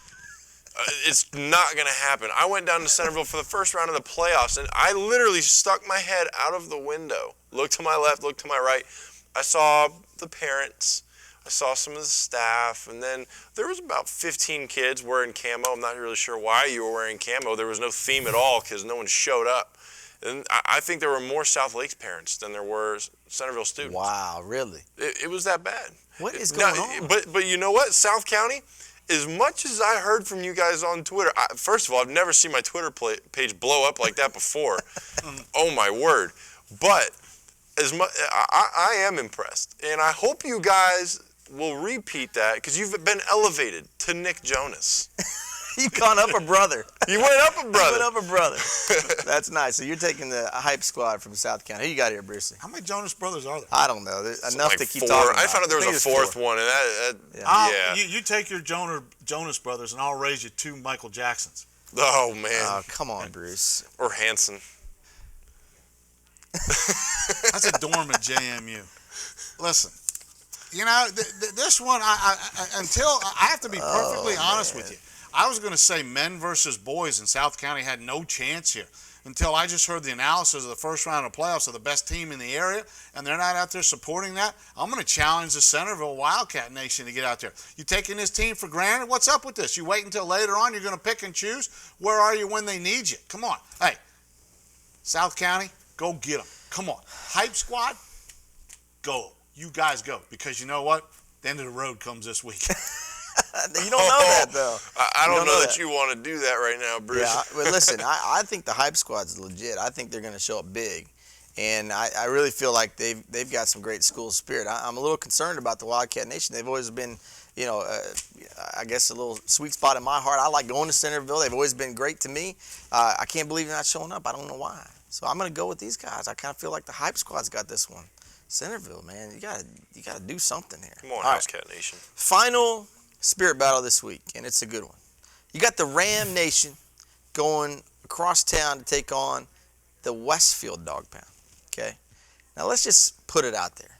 It's not going to happen. I went down to Centerville for the first round of the playoffs, and I literally stuck my head out of the window, looked to my left, looked to my right. I saw the parents. I saw some of the staff, and then there was about 15 kids wearing camo. I'm not really sure why you were wearing camo. There was no theme at all because no one showed up. And I think there were more South Lakes parents than there were Centerville students. Wow, really? It was that bad. What is going on? But you know what? South County, as much as I heard from you guys on Twitter, first of all, I've never seen my Twitter page blow up like that before. Oh, my word. But I am impressed. And I hope you guys will repeat that because you've been elevated to Nick Jonas. You've gone up a brother. You went up a brother. You went up a brother. That's nice. So you're taking the hype squad from South County. Who you got here, Brucey? How many Jonas brothers are there? I don't know. There's enough like to keep 4. talking about. I found out there was a fourth one, and yeah. You take your Jonas brothers, and I'll raise you 2 Michael Jacksons. Oh, man. Oh, come on, Bruce. Or Hanson. That's a dorm at JMU. Listen. This one, I have to be perfectly honest with you. I was going to say men versus boys, and South County had no chance here until I just heard the analysis of the first round of playoffs of the best team in the area, and they're not out there supporting that. I'm going to challenge the Centerville Wildcat Nation to get out there. You taking this team for granted? What's up with this? You wait until later on, you're going to pick and choose? Where are you when they need you? Come on. Hey, South County, go get them. Come on. Hype squad, go. You guys go, because you know what? The end of the road comes this week. You don't know that, though. I don't know that you want to do that right now, Bruce. Yeah, but listen, I think the hype squad's legit. I think they're going to show up big, and I really feel like they've got some great school spirit. I'm a little concerned about the Wildcat Nation. They've always been, I guess a little sweet spot in my heart. I like going to Centerville. They've always been great to me. I can't believe they're not showing up. I don't know why. So I'm going to go with these guys. I kind of feel like the hype squad's got this one. Centerville, man, you gotta do something here. Come on, House Cat Nation. Final spirit battle this week, and it's a good one. You got the Ram Nation going across town to take on the Westfield Dog Pound. Okay, now let's just put it out there.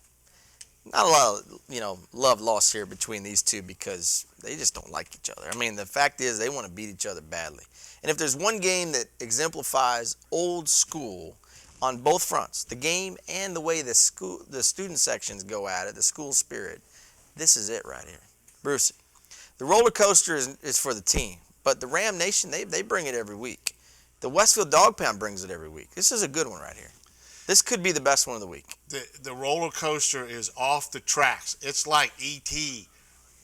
Not a lot of love lost here between these two because they just don't like each other. I mean, the fact is they want to beat each other badly. And if there's one game that exemplifies old school on both fronts, the game and the way the student sections go at it, the school spirit, this is it right here. Brucey, the roller coaster is for the team, but the Ram Nation, they bring it every week. The Westfield Dog Pound brings it every week. This is a good one right here. This could be the best one of the week. The roller coaster is off the tracks. It's like E.T.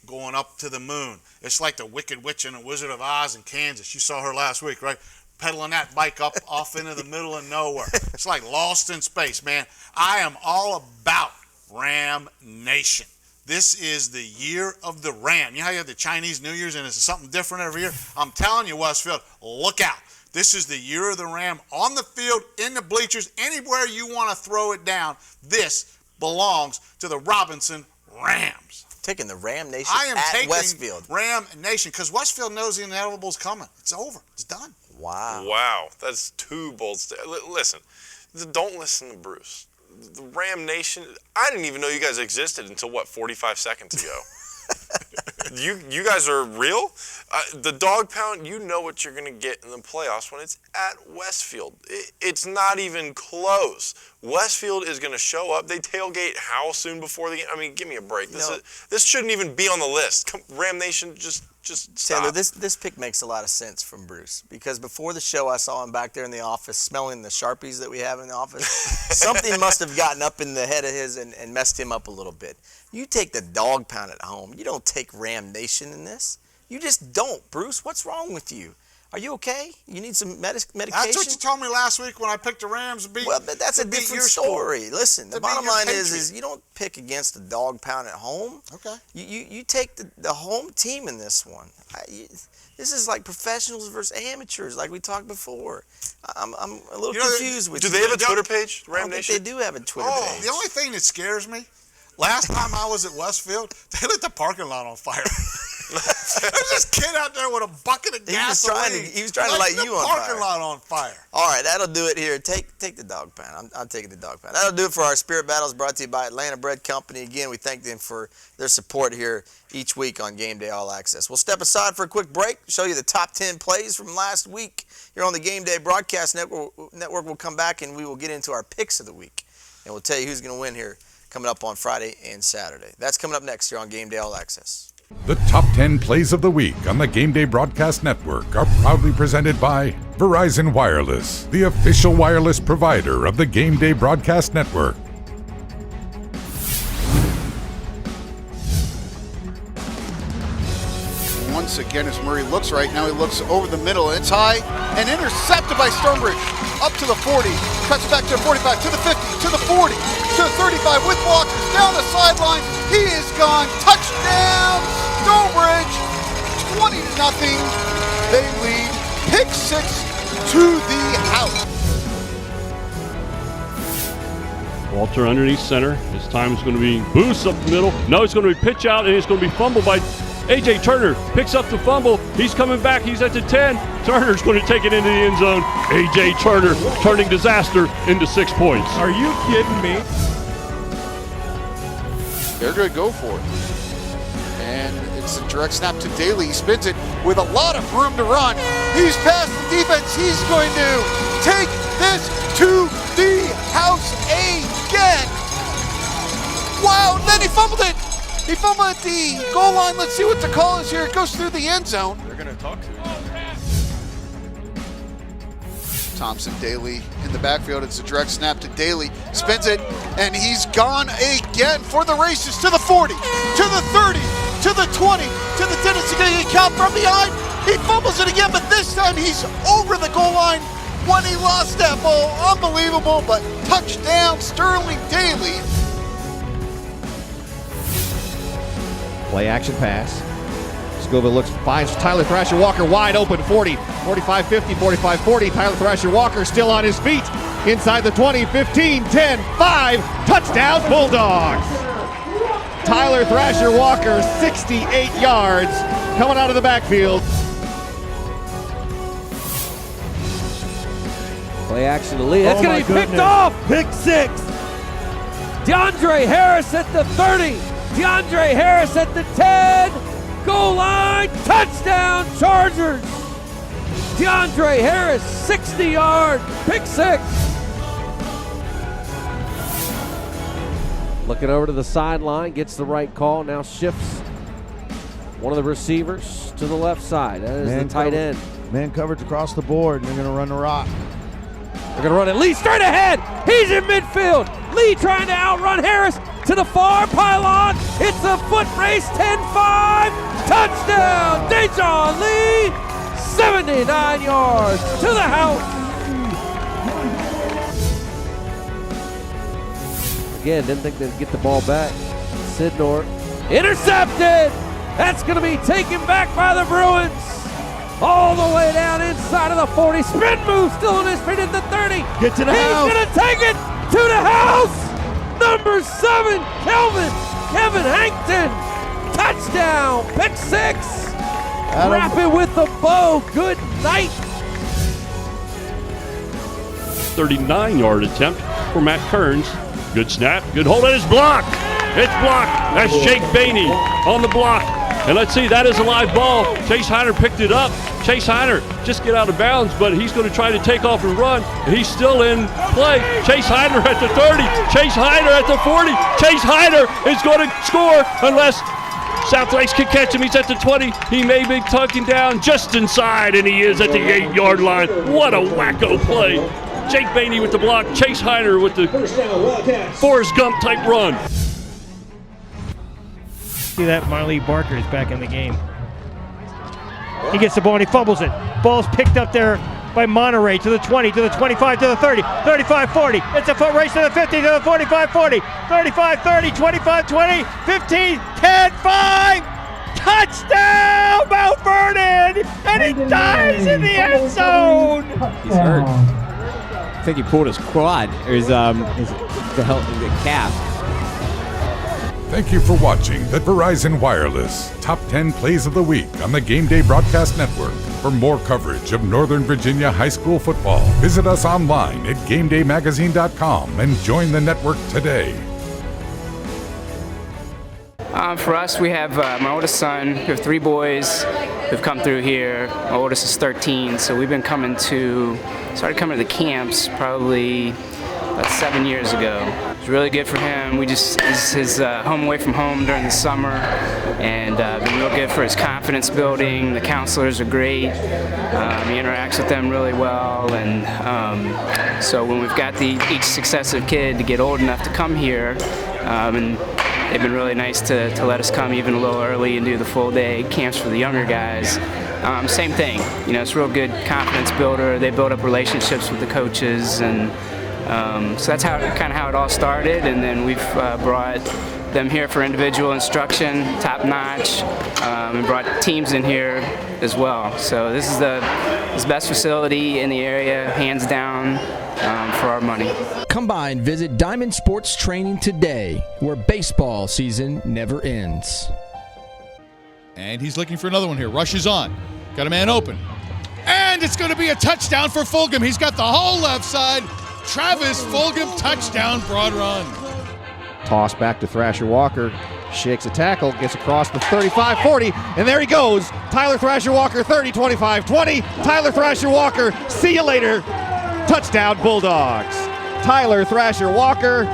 going up to the moon. It's like the Wicked Witch and the Wizard of Oz in Kansas. You saw her last week, right? Pedaling that bike up off into the middle of nowhere. It's like lost in space, man. I am all about Ram Nation. This is the year of the Ram. You know how you have the Chinese New Year's and it's something different every year? I'm telling you, Westfield, look out. This is the year of the Ram on the field, in the bleachers, anywhere you want to throw it down. This belongs to the Robinson Rams. Taking the Ram Nation I am at taking Westfield. Ram Nation because Westfield knows the inevitable's coming. It's over. It's done. Wow. Wow, that's too bold. Listen, don't listen to Bruce. The Ram Nation, I didn't even know you guys existed until, 45 seconds ago. You guys are real? The dog pound, you know what you're going to get in the playoffs when it's at Westfield. It's not even close. Westfield is going to show up. They tailgate how soon before the game? I mean, give me a break. This shouldn't even be on the list. Ram Nation, just stop. Taylor, this pick makes a lot of sense from Bruce because before the show I saw him back there in the office smelling the Sharpies that we have in the office. Something must have gotten up in the head of his and messed him up a little bit. You take the dog pound at home. You don't take Ram Nation in this. You just don't, Bruce. What's wrong with you? Are you okay? You need some medication? That's what you told me last week when I picked the Rams to beat. Well, but that's a different story. Listen, the bottom line is you don't pick against the dog pound at home. Okay. You take the home team in this one. This is like professionals versus amateurs, like we talked before. I'm a little confused with you. Do they have a Twitter page, Ram Nation? I think they do have a Twitter page. The only thing that scares me, last time I was at Westfield, they lit the parking lot on fire. There's this kid out there with a bucket of gasoline. He was trying to light you on fire. Parking lot on fire. All right, that'll do it here. Take the dog pound. I'm taking the dog pound. That'll do it for our Spirit Battles brought to you by Atlanta Bread Company. Again, we thank them for their support here each week on Gameday All-Access. We'll step aside for a quick break, show you the top 10 plays from last week here on the Gameday Broadcast Network. We'll come back and we will get into our picks of the week. And we'll tell you who's going to win here coming up on Friday and Saturday. That's coming up next here on Gameday All-Access. The top 10 plays of the week on the Gameday Broadcast Network are proudly presented by Verizon Wireless, the official wireless provider of the Gameday Broadcast Network. Once again, as Murray looks right now, he looks over the middle. It's high and intercepted by Stonebridge. Up to the 40, cuts back to the 45, to the 50, to the 40, to the 35 with blockers down the sideline. He is gone. Touchdown, Stonebridge. 20-0. They lead. Pick 6 to the house. Walter underneath center. This time it's going to be boost up the middle. No, it's going to be pitch out, and it's going to be fumbled by A.J. Turner. Picks up the fumble. He's coming back. He's at the 10. Turner's going to take it into the end zone. A.J. Turner turning disaster into 6 points. Are you kidding me? They're going to go for it. And it's a direct snap to Daly. He spins it with a lot of room to run. He's past the defense. He's going to take this to the house again. Wow, and then he fumbled it. He fumbled at the goal line. Let's see what the call is here. It goes through the end zone. They're going to talk to him. Thompson, Daly in the backfield. It's a direct snap to Daly. Spins it, and he's gone again for the races to the 40, to the 30, to the 20, to the 10. Is he going to get caught from behind? He fumbles it again, but this time he's over the goal line when he lost that ball. Unbelievable, but touchdown, Sterling Daly. Play action pass. Scoville finds Tyler Thrasher Walker wide open, 40, 45, 50, 45, 40. Tyler Thrasher Walker still on his feet. Inside the 20, 15, 10, 5. Touchdown Bulldogs. Tyler Thrasher Walker, 68 yards, coming out of the backfield. Play action to Lee. That's going to be picked off. Pick 6. DeAndre Harris at the 30. DeAndre Harris at the 10. Goal line. Touchdown Chargers. DeAndre Harris, 60-yard. Pick 6. Looking over to the sideline. Gets the right call. Now shifts one of the receivers to the left side. That is the tight end. Man coverage across the board, and they're going to run the rock. They're going to run it. Lee straight ahead. He's in midfield. Lee trying to outrun Harris to the far pylon. It's a foot race. 10-5. Touchdown. Dejon Lee. 79 yards to the house. Again, didn't think they'd get the ball back. Sidnor intercepted. That's going to be taken back by the Bruins. all the way down inside of the 40. Spin move still on his feet at the 30. Get to the house. He's going to take it to the house. Number 7, Kevin Hankton. Touchdown. Pick 6. Wrap it with the bow. Good night. 39-yard attempt for Matt Kearns. Good snap, good hold, and it's blocked. It's blocked. That's Jake Bainey on the block. And let's see, that is a live ball. Chase Heiner picked it up. Chase Heiner just get out of bounds, but he's going to try to take off and run. And he's still in play. Chase Heiner at the 30. Chase Heiner at the 40. Chase Heiner is going to score unless South Lakes can catch him. He's at the 20. He may be tucking down just inside, and he is at the 8-yard line. What a wacko play. Jake Bainey with the block. Chase Heiner with the Forrest Gump type run. See that? Marley Barker is back in the game. He gets the ball and he fumbles it. Ball's picked up there by Monterey to the 20, to the 25, to the 30, 35-40. It's a foot race to the 50, to the 45-40, 35-30, 25-20, 15, 10-5. Touchdown, Mount Vernon! And he dives in the end zone! He's hurt. I think he pulled his quad, or his calf. Thank you for watching the Verizon Wireless Top 10 Plays of the Week on the Gameday Broadcast Network. For more coverage of Northern Virginia high school football, visit us online at GameDayMagazine.com and join the network today. For us, we have my oldest son. We have 3 boys who've come through here. My oldest is 13, so we've been started coming to the camps probably about 7 years ago. It's really good for him. This is his home away from home during the summer, and been real good for his confidence building. The counselors are great. He interacts with them really well, and so when we've got each successive kid to get old enough to come here, and they've been really nice to let us come even a little early and do the full day camps for the younger guys. Same thing, it's a real good confidence builder. They build up relationships with the coaches, and so that's kind of how it all started. And then we've brought them here for individual instruction, top notch, and brought teams in here as well. So this is the best facility in the area, hands down, for our money. Come by and visit Diamond Sports Training today, where baseball season never ends. And he's looking for another one here. Rush is on. Got a man open. And it's going to be a touchdown for Fulgham. He's got the whole left side. Travis Fulgham, touchdown, broad run. Toss back to Thrasher Walker. Shakes a tackle, gets across the 35-40, and there he goes. Tyler Thrasher Walker, 30-25-20. Tyler Thrasher Walker, see you later. Touchdown, Bulldogs. Tyler Thrasher Walker,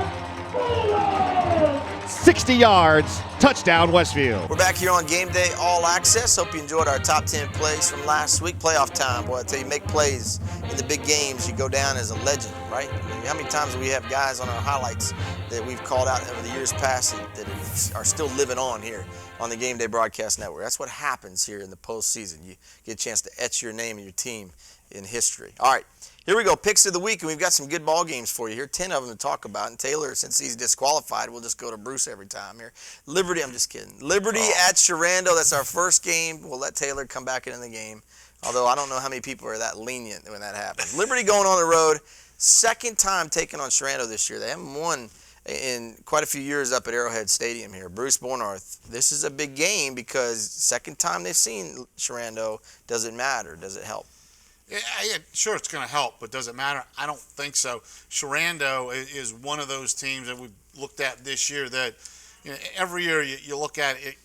60 yards, touchdown, Westfield. We're back here on Gameday All-Access. Hope you enjoyed our top 10 plays from last week. Playoff time, boy, I tell you, make plays in the big games, you go down as a legend, right? I mean, how many times do we have guys on our highlights that we've called out over the years past that are still living on here on the Gameday Broadcast Network? That's what happens here in the postseason. You get a chance to etch your name and your team in history. All right. Here we go, picks of the week, and we've got some good ball games for you here, 10 of them to talk about. And Taylor, since he's disqualified, we'll just go to Bruce every time here. Liberty, I'm just kidding. Liberty at Sharando, that's our first game. We'll let Taylor come back into the game, although I don't know how many people are that lenient when that happens. Liberty going on the road, second time taking on Sharando this year. They haven't won in quite a few years up at Arrowhead Stadium here. Bruce Bornarth, this is a big game because second time they've seen Sharando. Does it matter? Does it help? Yeah, sure, it's going to help, but does it matter? I don't think so. Sharando is one of those teams that we've looked at this year that every year you look at it,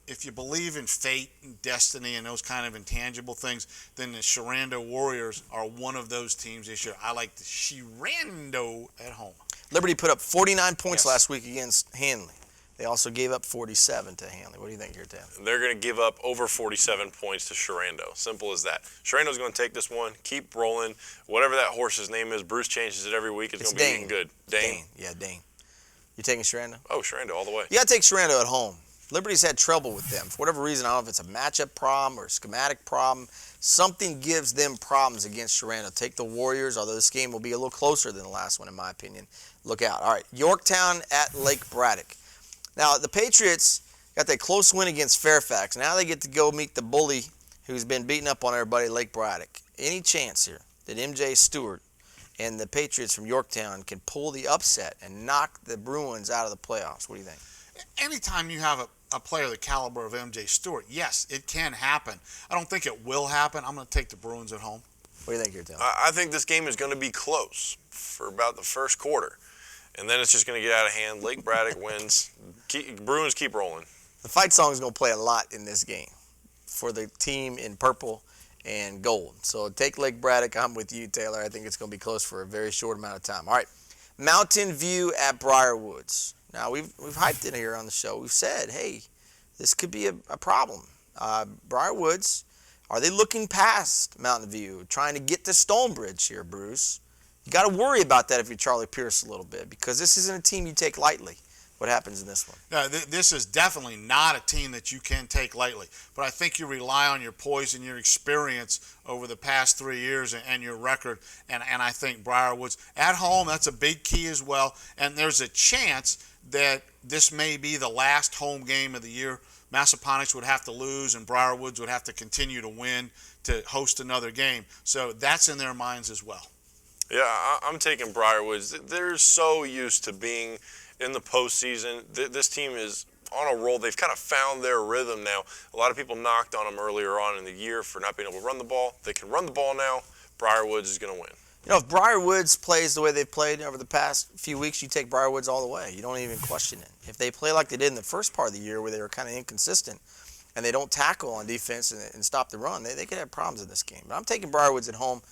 if you believe in fate and destiny and those kind of intangible things, then the Sharando Warriors are one of those teams this year. I like the Sharando at home. Liberty put up 49 points last week against Hanley. They also gave up 47 to Hanley. What do you think here, Tam? They're going to give up over 47 points to Sharando. Simple as that. Sharando's going to take this one, keep rolling. Whatever that horse's name is, Bruce changes it every week. It's going to be eating good. Dane. Yeah, Dane. You taking Sharando? Oh, Sharando all the way. You got to take Sharando at home. Liberty's had trouble with them. For whatever reason, I don't know if it's a matchup problem or a schematic problem. Something gives them problems against Sharando. Take the Warriors, although this game will be a little closer than the last one, in my opinion. Look out. All right, Yorktown at Lake Braddock. Now, the Patriots got that close win against Fairfax. Now they get to go meet the bully who's been beating up on everybody, Lake Braddock. Any chance here that MJ Stewart and the Patriots from Yorktown can pull the upset and knock the Bruins out of the playoffs? What do you think? Anytime you have a player the caliber of MJ Stewart, yes, it can happen. I don't think it will happen. I'm going to take the Bruins at home. What do you think here, Taylor? I think this game is going to be close for about the first quarter, and then it's just going to get out of hand. Lake Braddock wins. Bruins keep rolling. The fight song is going to play a lot in this game for the team in purple and gold. So take Lake Braddock. I'm with you, Taylor. I think it's going to be close for a very short amount of time. All right, Mountain View at Briarwoods. Now, we've hyped it here on the show. We've said, hey, this could be a problem. Briarwoods, are they looking past Mountain View, trying to get to Stonebridge here, Bruce? You got to worry about that if you're Charlie Pierce a little bit, because this isn't a team you take lightly. What happens in this one? Yeah, this is definitely not a team that you can take lightly. But I think you rely on your poise and your experience over the past 3 years and your record. And I think Briarwoods at home, that's a big key as well. And there's a chance that this may be the last home game of the year. Massaponax would have to lose and Briarwoods would have to continue to win to host another game. So that's in their minds as well. Yeah, I'm taking Briarwoods. They're so used to being in the postseason. This team is on a roll. They've kind of found their rhythm now. A lot of people knocked on them earlier on in the year for not being able to run the ball. They can run the ball now. Briarwoods is going to win. You know, if Briarwoods plays the way they've played over the past few weeks, you take Briarwoods all the way. You don't even question it. If they play like they did in the first part of the year where they were kind of inconsistent and they don't tackle on defense and stop the run, they could have problems in this game. But I'm taking Briarwoods at home.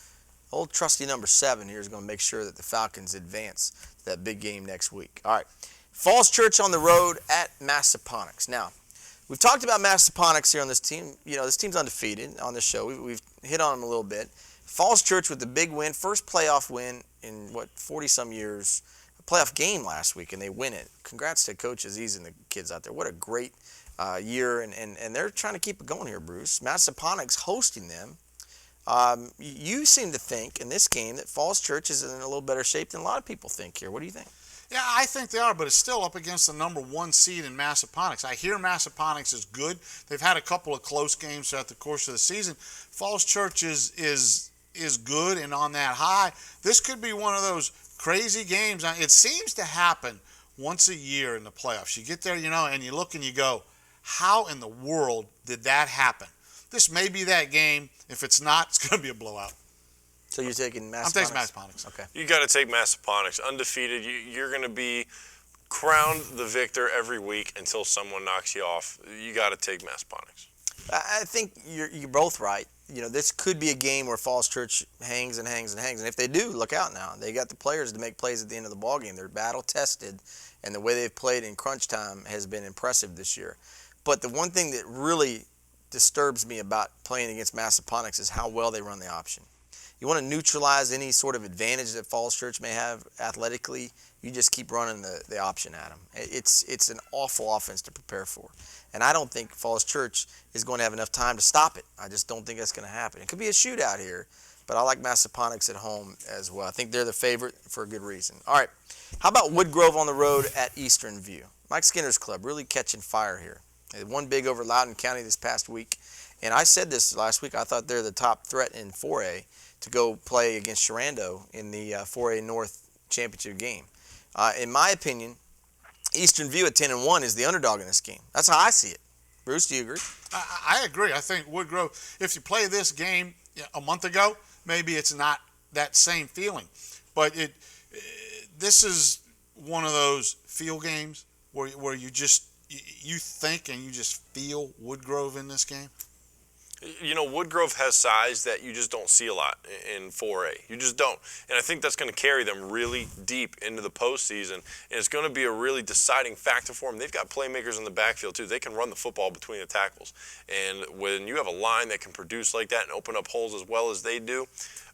Old trusty number 7 here is going to make sure that the Falcons advance to that big game next week. All right, Falls Church on the road at Massaponax. Now, we've talked about Massaponax here on this team. You know, this team's undefeated on this show. We've hit on them a little bit. Falls Church with the big win, first playoff win in, 40-some years, a playoff game last week, and they win it. Congrats to Coach Aziz and the kids out there. What a great year, and they're trying to keep it going here, Bruce. Massaponax hosting them. You seem to think in this game that Falls Church is in a little better shape than a lot of people think here. What do you think? Yeah, I think they are, but it's still up against the number 1 seed in Massaponax. I hear Massaponax is good. They've had a couple of close games throughout the course of the season. Falls Church is good and on that high. This could be one of those crazy games. It seems to happen once a year in the playoffs. You get there, and you look and you go, how in the world did that happen? This may be that game. If it's not, it's going to be a blowout. So you're taking Massaponax? I'm taking Massaponax. Okay. You got to take Massaponax. Undefeated. You're going to be crowned the victor every week until someone knocks you off. You got to take Massaponax. I think you're both right. This could be a game where Falls Church hangs and hangs and hangs. And if they do, look out now. They got the players to make plays at the end of the ballgame. They're battle-tested, and the way they've played in crunch time has been impressive this year. But the one thing that really disturbs me about playing against Massaponax is how well they run the option. You want to neutralize any sort of advantage that Falls Church may have athletically, you just keep running the option at them. It's an awful offense to prepare for. And I don't think Falls Church is going to have enough time to stop it. I just don't think that's going to happen. It could be a shootout here, but I like Massaponax at home as well. I think they're the favorite for a good reason. All right, how about Woodgrove on the road at Eastern View? Mike Skinner's club really catching fire here. They won big over Loudoun County this past week. And I said this last week, I thought they're the top threat in 4A to go play against Sharando in the 4A North championship game. In my opinion, Eastern View at 10-1 is the underdog in this game. That's how I see it. Bruce, do you agree? I agree. I think Woodgrove, if you play this game a month ago, maybe it's not that same feeling. But this is one of those feel games where you think and you just feel Woodgrove in this game. Woodgrove has size that you just don't see a lot in 4A. You just don't. And I think that's going to carry them really deep into the postseason. And it's going to be a really deciding factor for them. They've got playmakers in the backfield, too. They can run the football between the tackles. And when you have a line that can produce like that and open up holes as well as they do,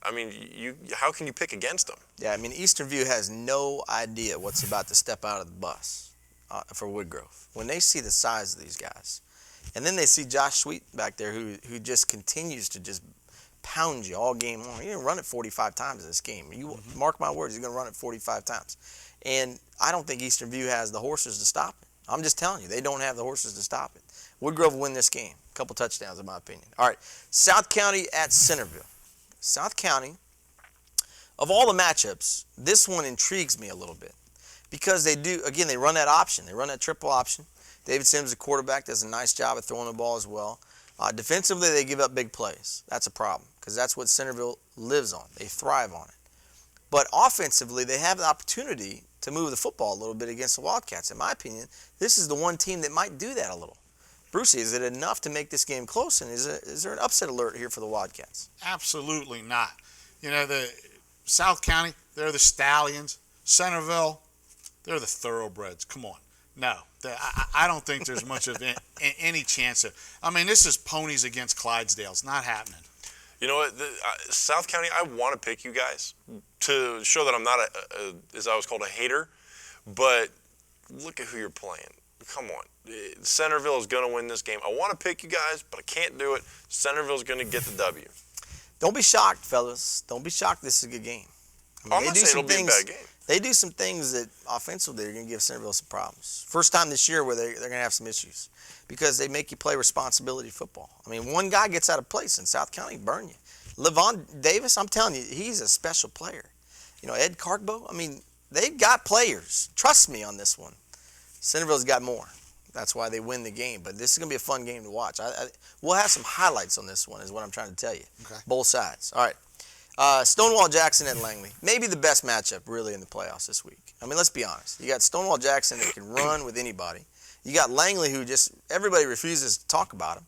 I mean, how can you pick against them? Yeah, I mean, Eastern View has no idea what's about to step out of the bus for Woodgrove. When they see the size of these guys, and then they see Josh Sweet back there who just continues to just pound you all game long. He's going to run it 45 times in this game. You mark my words, he's going to run it 45 times. And I don't think Eastern View has the horses to stop it. I'm just telling you, they don't have the horses to stop it. Woodgrove will win this game. couple touchdowns in my opinion. All right, South County at Centerville. South County, of all the matchups, this one intrigues me a little bit because they run that option. They run that triple option. David Sims, the quarterback, does a nice job of throwing the ball as well. Defensively, they give up big plays. That's a problem because that's what Centerville lives on. They thrive on it. But offensively, they have the opportunity to move the football a little bit against the Wildcats. In my opinion, this is the one team that might do that a little. Brucey, is it enough to make this game close? And is there an upset alert here for the Wildcats? Absolutely not. You know, the South County, they're the Stallions. Centerville, they're the Thoroughbreds. Come on. No, I don't think there's much of any chance of. I mean, this is ponies against Clydesdale. It's not happening. You know what? South County, I want to pick you guys to show that I'm not, as I was called, a hater. But look at who you're playing. Come on. Centerville is going to win this game. I want to pick you guys, but I can't do it. Centerville's going to get the W. Don't be shocked, fellas. Don't be shocked this is a good game. I mean, I'm not saying it'll be a bad game. They do some things that offensively are going to give Centerville some problems. First time this year where they're going to have some issues because they make you play responsibility football. I mean, one guy gets out of place in South County, burn you. Levon Davis, I'm telling you, he's a special player. You know, Ed Cargbo, I mean, they've got players. Trust me on this one. Centerville's got more. That's why they win the game. But this is going to be a fun game to watch. We'll have some highlights on this one is what I'm trying to tell you. Okay. Both sides. All right. Stonewall Jackson and Langley. Maybe the best matchup really in the playoffs this week. I mean, let's be honest. You got Stonewall Jackson that can run with anybody. You got Langley who just, everybody refuses to talk about him.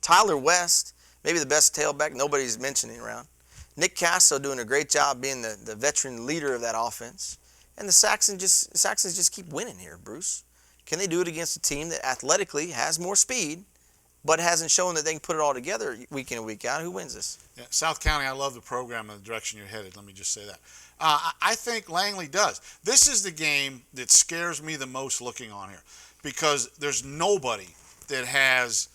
Tyler West, maybe the best tailback nobody's mentioning around. Nick Casso doing a great job being the veteran leader of that offense. And the Saxons just keep winning here, Bruce. Can they do it against a team that athletically has more speed but hasn't shown that they can put it all together week in and week out? Who wins this? Yeah, South County, I love the program and the direction you're headed. Let me just say that. I think Langley does. This is the game that scares me the most looking on here because there's nobody that has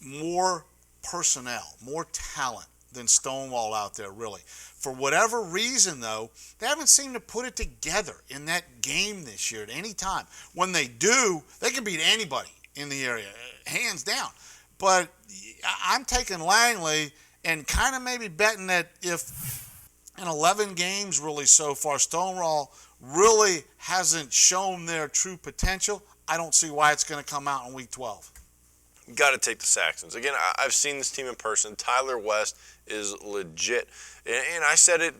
more personnel, more talent than Stonewall out there, really. For whatever reason, though, they haven't seemed to put it together in that game this year at any time. When they do, they can beat anybody in the area, hands down. But I'm taking Langley and kind of maybe betting that if in 11 games really so far, Stonewall really hasn't shown their true potential, I don't see why it's going to come out in week 12. Got to take the Saxons. Again, I've seen this team in person. Tyler West is legit. And I said it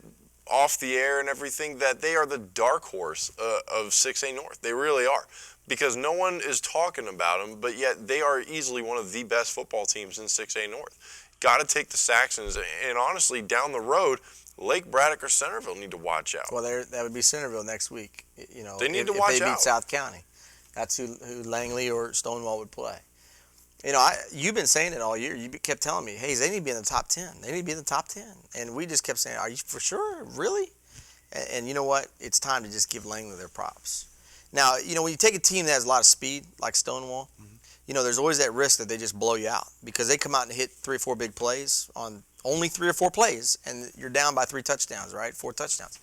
off the air and everything that they are the dark horse of 6A North. They really are. Because no one is talking about them, but yet they are easily one of the best football teams in 6A North. Got to take the Saxons. And honestly, down the road, Lake Braddock or Centerville need to watch out. Well, that would be Centerville next week. You know, they need to watch out. If they beat South County. That's who Langley or Stonewall would play. You know, you've been saying it all year. You kept telling me, hey, they need to be in the top 10. They need to be in the top 10. And we just kept saying, are you for sure? Really? And you know what? It's time to just give Langley their props. Now, you know, when you take a team that has a lot of speed, like Stonewall, you know, there's always that risk that they just blow you out because they come out and hit 3 or 4 big plays on only 3 or 4 plays, and you're down by 3 touchdowns, right? 4 touchdowns.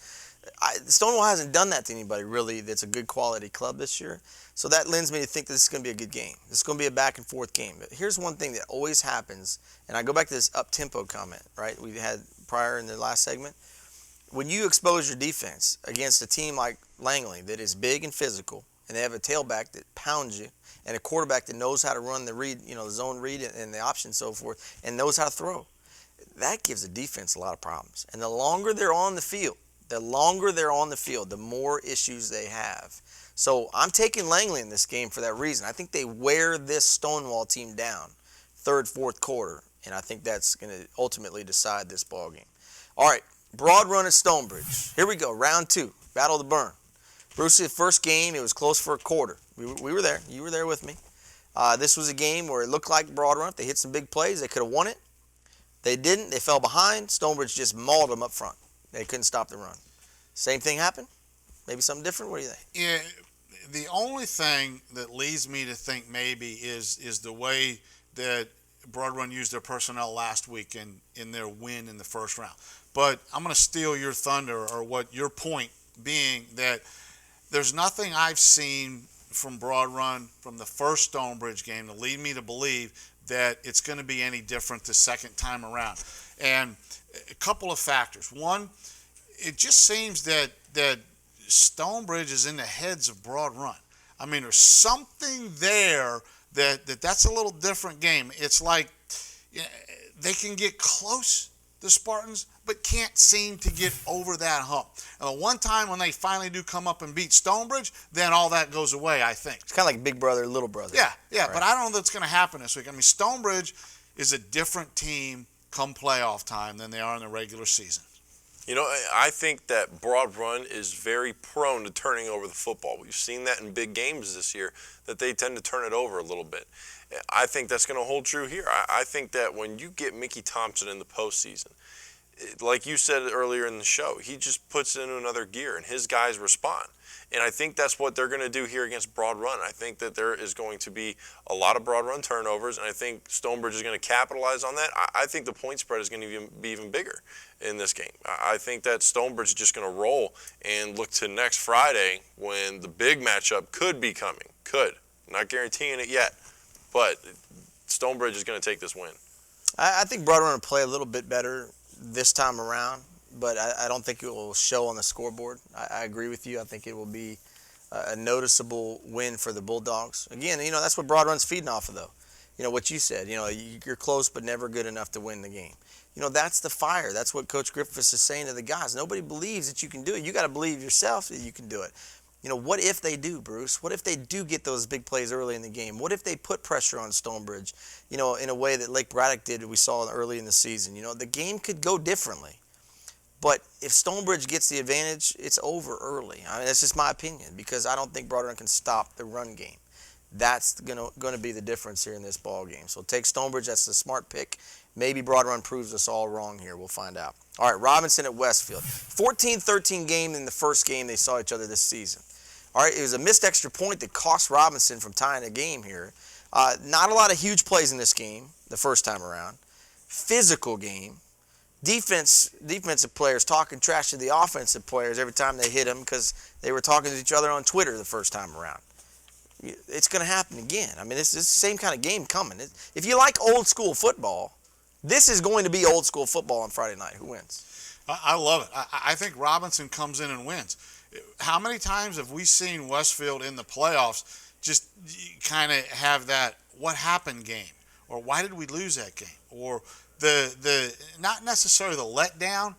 Stonewall hasn't done that to anybody, really, that's a good quality club this year. So that lends me to think that this is going to be a good game. This is going to be a back-and-forth game. But here's one thing that always happens, and I go back to this up-tempo comment, right, we had prior in the last segment. When you expose your defense against a team like Langley that is big and physical, and they have a tailback that pounds you, and a quarterback that knows how to run the read, you know, the zone read and the option and so forth, and knows how to throw, that gives the defense a lot of problems. And the longer they're on the field, the more issues they have. So I'm taking Langley in this game for that reason. I think they wear this Stonewall team down, 3rd, 4th quarter, and I think that's going to ultimately decide this ball game. All right, Broad Run at Stonebridge. Here we go, round 2, Battle of the Burn. Bruce's first game, it was close for a quarter. We were there. You were there with me. This was a game where it looked like Broad Run. They hit some big plays. They could have won it. They didn't. They fell behind. Stonebridge just mauled them up front. They couldn't stop the run. Same thing happened? Maybe something different? What do you think? Yeah, the only thing that leads me to think maybe is the way that Broad Run used their personnel last week in their win in the first round. But I'm going to steal your thunder, or what your point being that there's nothing I've seen from Broad Run from the first Stonebridge game to lead me to believe that it's going to be any different the second time around. And a couple of factors. One, it just seems that Stonebridge is in the heads of Broad Run. I mean, there's something there that's a little different game. It's like they can get close, the Spartans, but can't seem to get over that hump. And the one time when they finally do come up and beat Stonebridge, then all that goes away, I think. It's kind of like big brother, little brother. Yeah, right. But I don't know that's going to happen this week. I mean, Stonebridge is a different team come playoff time than they are in the regular season. You know, I think that Broad Run is very prone to turning over the football. We've seen that in big games this year, that they tend to turn it over a little bit. I think that's going to hold true here. I think that when you get Mickey Thompson in the postseason, like you said earlier in the show, he just puts it into another gear, and his guys respond. And I think that's what they're going to do here against Broad Run. I think that there is going to be a lot of Broad Run turnovers, and I think Stonebridge is going to capitalize on that. I think the point spread is going to be even bigger in this game. I think that Stonebridge is just going to roll and look to next Friday when the big matchup could be coming. Could. Not guaranteeing it yet, but Stonebridge is going to take this win. I think Broad Run will play a little bit better this time around, but I don't think it will show on the scoreboard. I agree with you. I think it will be a noticeable win for the Bulldogs. Again, you know, that's what Broad Run's feeding off of, though. You know, what you said, you know, you're close but never good enough to win the game. You know, that's the fire. That's what Coach Griffiths is saying to the guys. Nobody believes that you can do it. You got to believe yourself that you can do it. You know, what if they do, Bruce? What if they do get those big plays early in the game? What if they put pressure on Stonebridge, you know, in a way that Lake Braddock did, we saw early in the season? You know, the game could go differently. But if Stonebridge gets the advantage, it's over early. I mean, that's just my opinion, because I don't think Broad Run can stop the run game. That's going to be the difference here in this ball game. So take Stonebridge. That's the smart pick. Maybe Broad Run proves us all wrong here. We'll find out. All right, Robinson at Westfield. 14-13 game in the first game they saw each other this season. All right, it was a missed extra point that cost Robinson from tying the game here. Not a lot of huge plays in this game the first time around. Physical game. Defensive players talking trash to the offensive players every time they hit them because they were talking to each other on Twitter the first time around. It's going to happen again. I mean, it's the same kind of game coming. If you like old school football, this is going to be old school football on Friday night. Who wins? I love it. I think Robinson comes in and wins. How many times have we seen Westfield in the playoffs just kind of have that what happened game, or why did we lose that game, or the not necessarily the letdown,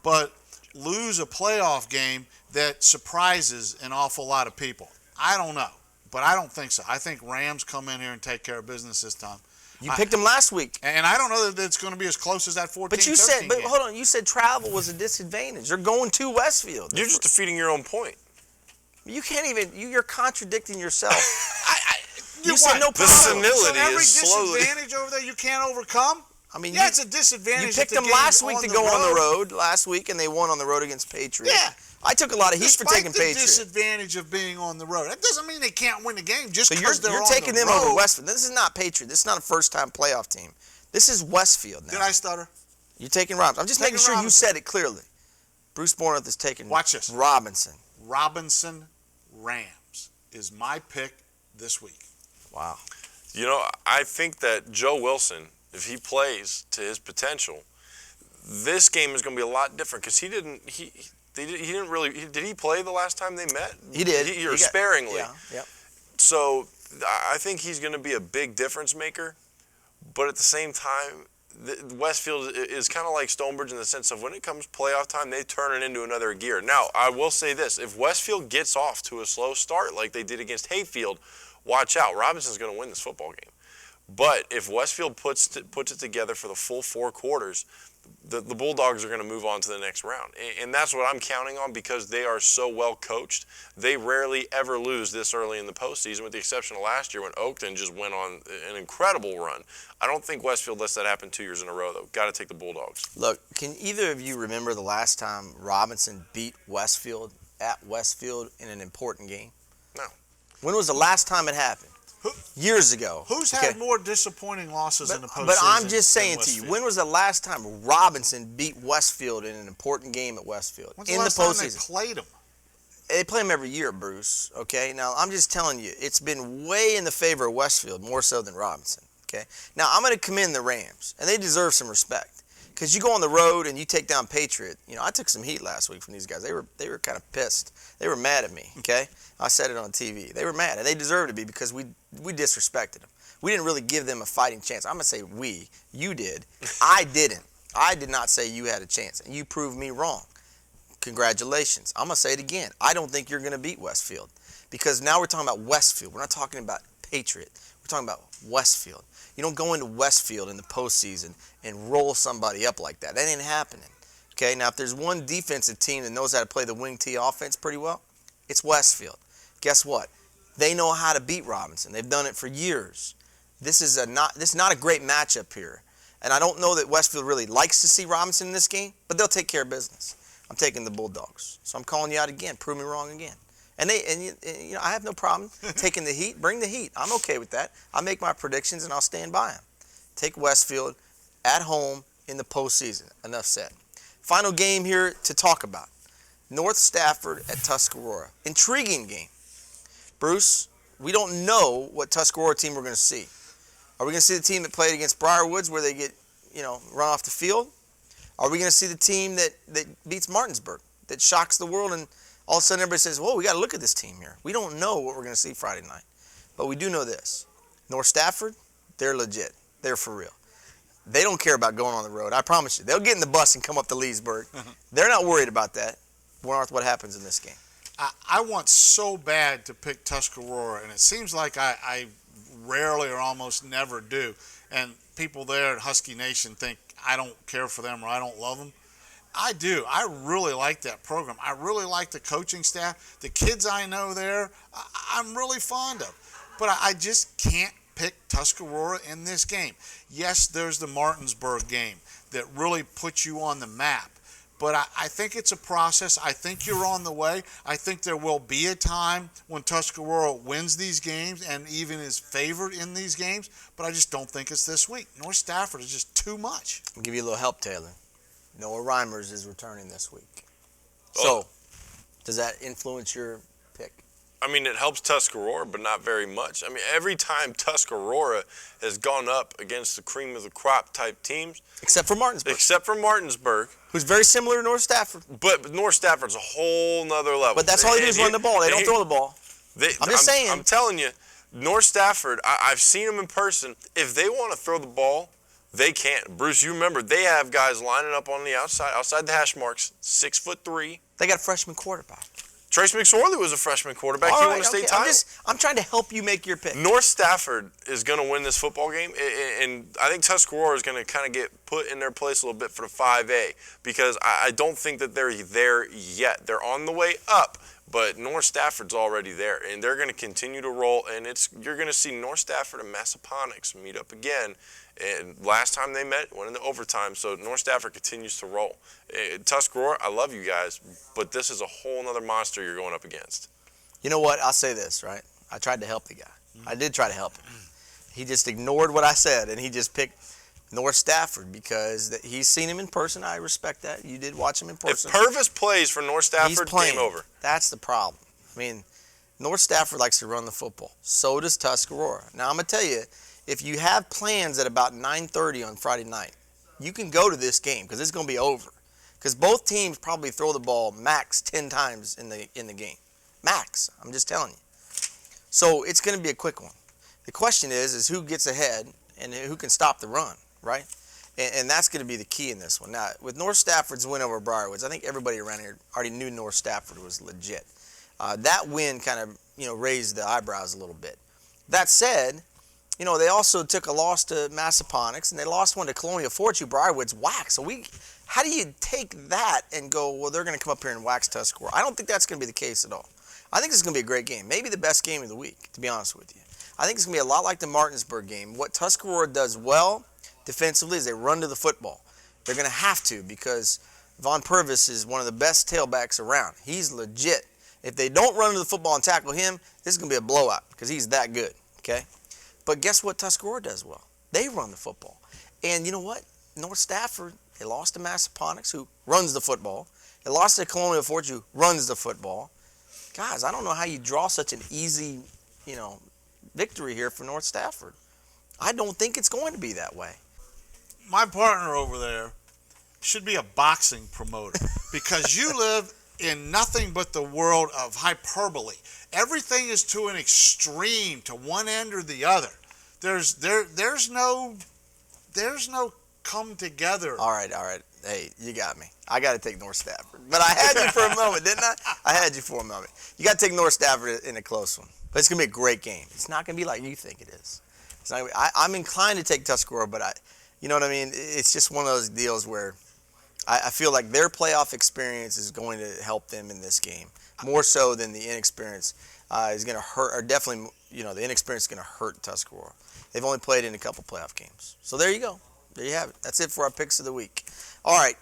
but lose a playoff game that surprises an awful lot of people? I don't know, but I don't think so. I think Rams come in here and take care of business this time. You picked them last week. And I don't know that it's going to be as close as that 14-13 But you said, game. hold on, you said travel was a disadvantage. They're going to Westfield. You're just defeating your own point. You can't even, you're contradicting yourself. You said no problem. The senility every is slowly. disadvantage over there you can't overcome? I mean, yeah, it's a disadvantage. You picked them last week to go on the road last week, and they won on the road against Patriots. Yeah. I took a lot of heat for taking Patriots. Despite the disadvantage of being on the road. That doesn't mean they can't win the game just So because they're on the road. you're taking them over Westfield. This is not Patriots. This is not a first-time playoff team. This is Westfield now. Did I stutter? You're taking Robinson. I'm just making sure you said it clearly. Bruce Bornarth is taking Robinson. Robinson Rams is my pick this week. Wow. You know, I think that Joe Wilson, if he plays to his potential, this game is going to be a lot different because he didn't really. Did he play the last time they met? He did. Sparingly. Yeah. So I think he's going to be a big difference maker, but at the same time, Westfield is kind of like Stonebridge in the sense of when it comes playoff time, they turn it into another gear. Now, I will say this. If Westfield gets off to a slow start like they did against Hayfield, watch out. Robinson's going to win this football game. But if Westfield puts it together for the full 4 quarters, the Bulldogs are going to move on to the next round. And that's what I'm counting on because they are so well coached. They rarely ever lose this early in the postseason, with the exception of last year when Oakton just went on an incredible run. I don't think Westfield lets that happen 2 years in a row, though. Got to take the Bulldogs. Look, can either of you remember the last time Robinson beat Westfield at Westfield in an important game? No. When was the last time it happened? Years ago. Who's had more disappointing losses in the postseason? But I'm just saying to you, when was the last time Robinson beat Westfield in an important game at Westfield? When's the last time they played them? They play them every year, Bruce, okay? Now, I'm just telling you, it's been way in the favor of Westfield, more so than Robinson, okay? Now, I'm going to commend the Rams, and they deserve some respect. Because you go on the road and you take down Patriot. You know, I took some heat last week from these guys. They were kind of pissed. They were mad at me, okay? I said it on TV. They were mad, and they deserve to be because we disrespected them. We didn't really give them a fighting chance. I'm going to say we. You did. I didn't. I did not say you had a chance, and you proved me wrong. Congratulations. I'm going to say it again. I don't think you're going to beat Westfield because now we're talking about Westfield. We're not talking about Patriot. We're talking about Westfield. You don't go into Westfield in the postseason and roll somebody up like that. That ain't happening. Okay, now if there's one defensive team that knows how to play the wing T offense pretty well, it's Westfield. Guess what? They know how to beat Robinson. They've done it for years. This is not a great matchup here. And I don't know that Westfield really likes to see Robinson in this game, but they'll take care of business. I'm taking the Bulldogs. So I'm calling you out again. Prove me wrong again. And you know, I have no problem taking the heat. Bring the heat. I'm okay with that. I'll make my predictions and I'll stand by them. Take Westfield at home in the postseason. Enough said. Final game here to talk about. North Stafford at Tuscarora. Intriguing game. Bruce, we don't know what Tuscarora team we're going to see. Are we going to see the team that played against Briarwoods where they get, you know, run off the field? Are we going to see the team that beats Martinsburg, that shocks the world, and all of a sudden everybody says, whoa, we got to look at this team here. We don't know what we're going to see Friday night. But we do know this. North Stafford, they're legit. They're for real. They don't care about going on the road. I promise you. They'll get in the bus and come up to Leesburg. They're not worried about that. Bornarth, what happens in this game? I want so bad to pick Tuscarora, and it seems like I rarely or almost never do. And people there at Husky Nation think I don't care for them or I don't love them. I do. I really like that program. I really like the coaching staff. The kids I know there, I'm really fond of. But I just can't pick Tuscarora in this game. Yes, there's the Martinsburg game that really puts you on the map. But I think it's a process. I think you're on the way. I think there will be a time when Tuscarora wins these games and even is favored in these games. But I just don't think it's this week. North Stafford is just too much. I'll give you a little help, Taylor. Noah Reimers is returning this week. So, does that influence your pick? I mean, it helps Tuscarora, but not very much. I mean, every time Tuscarora has gone up against the cream of the crop type teams. Except for Martinsburg. Who's very similar to North Stafford. But North Stafford's a whole nother level. But that's all they do is run the ball. They don't throw the ball. I'm just saying. I'm telling you, North Stafford, I've seen them in person. If they want to throw the ball, they can't. Bruce, you remember, they have guys lining up on the outside the hash marks, 6'3". They got a freshman quarterback. Trace McSorley was a freshman quarterback. He won a state title. I'm trying to help you make your pick. North Stafford is going to win this football game, and I think Tuscarora is going to kind of get put in their place a little bit for the 5A because I don't think that they're there yet. They're on the way up, but North Stafford's already there, and they're going to continue to roll, and you're going to see North Stafford and Massaponax meet up again. And last time they met, went into overtime, so North Stafford continues to roll. Tuscarora, I love you guys, but this is a whole other monster you're going up against. You know what? I'll say this, right? I tried to help the guy. I did try to help him. He just ignored what I said, and he just picked North Stafford because he's seen him in person. I respect that. You did watch him in person. If Purvis plays for North Stafford, game over. That's the problem. I mean, North Stafford likes to run the football. So does Tuscarora. Now, I'm going to tell you, if you have plans at about 9:30 on Friday night, you can go to this game because it's going to be over. Because both teams probably throw the ball max 10 times in the game. Max. I'm just telling you. So it's going to be a quick one. The question is who gets ahead and who can stop the run, right? And that's going to be the key in this one. Now, with North Stafford's win over Briarwoods, I think everybody around here already knew North Stafford was legit. That win kind of, raised the eyebrows a little bit. That said, they also took a loss to Massaponax, and they lost one to Colonial Fortune. Briarwood's whacked. So how do you take that and go, well, they're going to come up here and wax Tuscarora? I don't think that's going to be the case at all. I think this is going to be a great game. Maybe the best game of the week, to be honest with you. I think it's going to be a lot like the Martinsburg game. What Tuscarora does well defensively is they run to the football. They're going to have to because Von Purvis is one of the best tailbacks around. He's legit. If they don't run to the football and tackle him, this is going to be a blowout because he's that good, okay? But guess what Tuscarora does well? They run the football. And you know what? North Stafford, they lost to Massaponax, who runs the football. They lost to Colonial Fortune, who runs the football. Guys, I don't know how you draw such an easy, victory here for North Stafford. I don't think it's going to be that way. My partner over there should be a boxing promoter because you live in nothing but the world of hyperbole. Everything is to an extreme, to one end or the other. There's no come together. All right. Hey, you got me. I got to take North Stafford. But I had you for a moment, didn't I? I had you for a moment. You got to take North Stafford in a close one. But it's going to be a great game. It's not going to be like you think it is. It's not, I'm inclined to take Tuscarora, but you know what I mean? It's just one of those deals where I feel like their playoff experience is going to help them in this game, more so than the inexperience is going to hurt, or definitely, the inexperience is going to hurt Tuscarora. They've only played in a couple playoff games. So there you go. There you have it. That's it for our picks of the week. All right,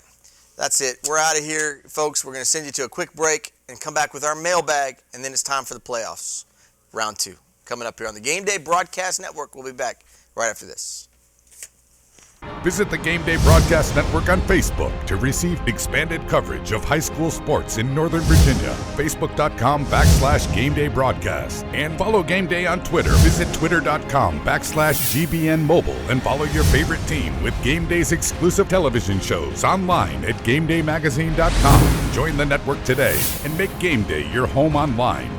that's it. We're out of here, folks. We're going to send you to a quick break and come back with our mailbag, and then it's time for the playoffs, round 2. Coming up here on the Gameday Broadcast Network. We'll be back right after this. Visit the Gameday Broadcast Network on Facebook to receive expanded coverage of high school sports in Northern Virginia. Facebook.com/Gameday Broadcast. And follow Gameday on Twitter. Visit Twitter.com/GBN Mobile and follow your favorite team with Gameday's exclusive television shows online at GameDayMagazine.com. Join the network today and make Gameday your home online.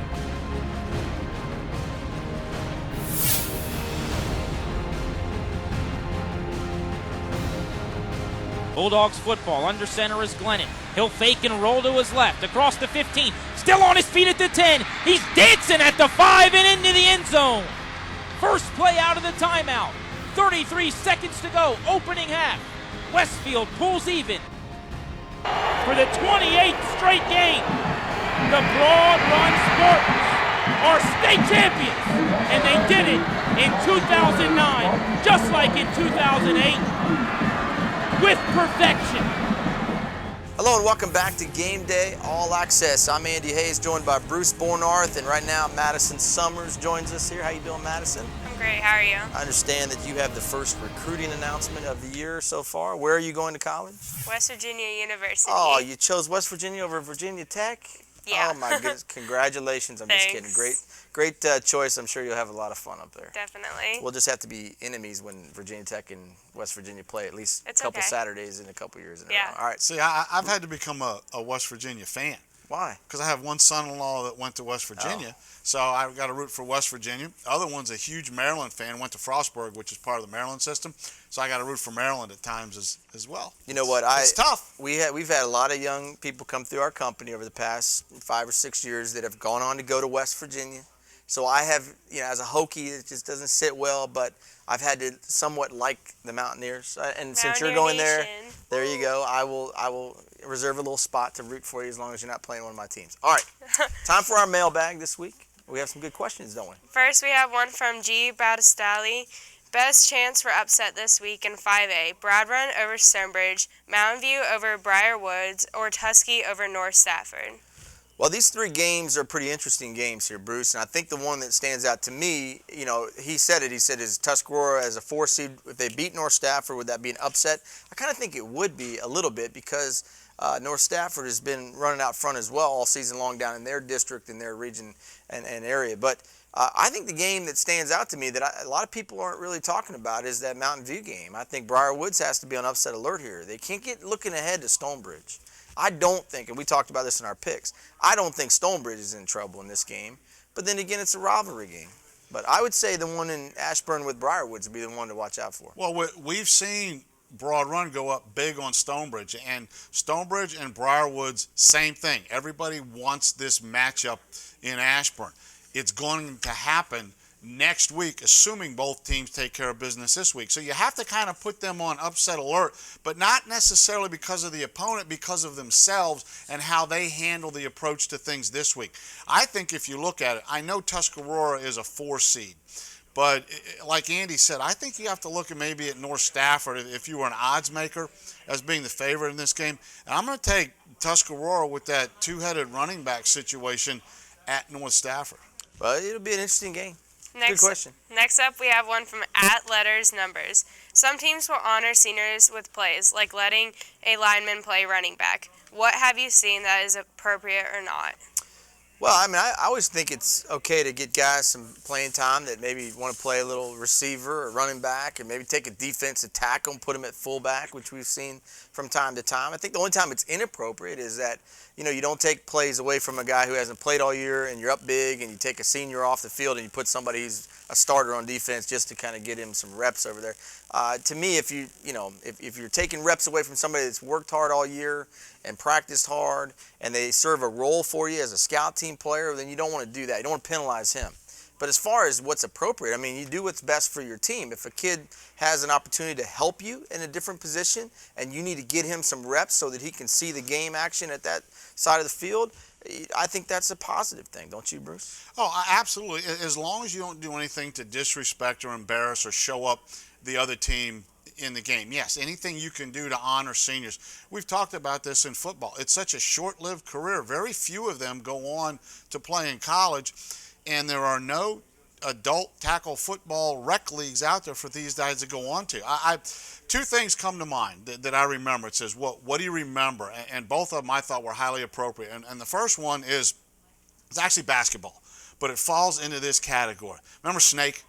Bulldogs football. Under center is Glennon. He'll fake and roll to his left. Across the 15. Still on his feet at the 10. He's dancing at the 5 and into the end zone. First play out of the timeout. 33 seconds to go. Opening half. Westfield pulls even. For the 28th straight game, the Broad Run Spartans are state champions. And they did it in 2009, just like in 2008. With perfection. Hello and welcome back to Gameday All-Access. I'm Andy Hayes, joined by Bruce Bornarth, and right now Madison Summers joins us here. How you doing, Madison? I'm great. How are you? I understand that you have the first recruiting announcement of the year so far. Where are you going to college? West Virginia University. Oh, you chose West Virginia over Virginia Tech? Yeah. Oh my goodness! Congratulations! I'm just kidding. Great choice. I'm sure you'll have a lot of fun up there. Definitely. We'll just have to be enemies when Virginia Tech and West Virginia play at least a couple Saturdays in a couple years in a row. All right. See, I've had to become a West Virginia fan. Why? Because I have one son-in-law that went to West Virginia, so I've got to root for West Virginia. The other one's a huge Maryland fan, went to Frostburg, which is part of the Maryland system, so I got to root for Maryland at times as well. You know what? It's tough. We've had a lot of young people come through our company over the past 5 or 6 years that have gone on to go to West Virginia. So I have, as a Hokie, it just doesn't sit well, but I've had to somewhat like the Mountaineers. And since you're going there you go. I will reserve a little spot to root for you as long as you're not playing one of my teams. All right, time for our mailbag this week. We have some good questions, don't we? First, we have one from G. Battistali. Best chance for upset this week in 5A, Broad Run over Stonebridge, Mountain View over Briar Woods, or Tuskegee over North Stafford? Well, these 3 games are pretty interesting games here, Bruce, and I think the one that stands out to me, he said is Tuscarora as a 4 seed. If they beat North Stafford, would that be an upset? I kind of think it would be a little bit because North Stafford has been running out front as well all season long down in their district, in their region and area. But I think the game that stands out to me that a lot of people aren't really talking about is that Mountain View game. I think Briar Woods has to be on upset alert here. They can't get looking ahead to Stonebridge. I don't think, and we talked about this in our picks, I don't think Stonebridge is in trouble in this game. But then again, it's a rivalry game. But I would say the one in Ashburn with Briarwoods would be the one to watch out for. Well, we've seen Broad Run go up big on Stonebridge. And Stonebridge and Briarwoods, same thing. Everybody wants this matchup in Ashburn. It's going to happen next week, assuming both teams take care of business this week. So you have to kind of put them on upset alert, but not necessarily because of the opponent, because of themselves and how they handle the approach to things this week. I think if you look at it, I know Tuscarora is a 4 seed, but like Andy said, I think you have to look at maybe at North Stafford if you were an odds maker as being the favorite in this game. And I'm going to take Tuscarora with that 2-headed running back situation at North Stafford. Well, it'll be an interesting game. Good question. Next up, we have one from @LettersNumbers. Some teams will honor seniors with plays, like letting a lineman play running back. What have you seen that is appropriate or not? Well, I mean, I always think it's okay to get guys some playing time that maybe want to play a little receiver or running back, and maybe take a defensive tackle and put them at fullback, which we've seen from time to time. I think the only time it's inappropriate is that, you know, you don't take plays away from a guy who hasn't played all year, and you're up big, and you take a senior off the field and you put somebody who's a starter on defense just to kind of get him some reps over there. To me, if you're taking reps away from somebody that's worked hard all year and practiced hard, and they serve a role for you as a scout team player, then you don't want to do that. You don't want to penalize him. But as far as what's appropriate, I mean, you do what's best for your team. If a kid has an opportunity to help you in a different position, and you need to get him some reps so that he can see the game action at that side of the field, I think that's a positive thing, don't you, Bruce? Oh, absolutely. As long as you don't do anything to disrespect or embarrass or show up the other team in the game. Yes, anything you can do to honor seniors. We've talked about this in football. It's such a short-lived career. Very few of them go on to play in college, and there are no adult tackle football rec leagues out there for these guys to go on to. Two things come to mind that I remember. It says, what do you remember? And both of them I thought were highly appropriate. And the first one is, it's actually basketball, but it falls into this category. Remember Snake?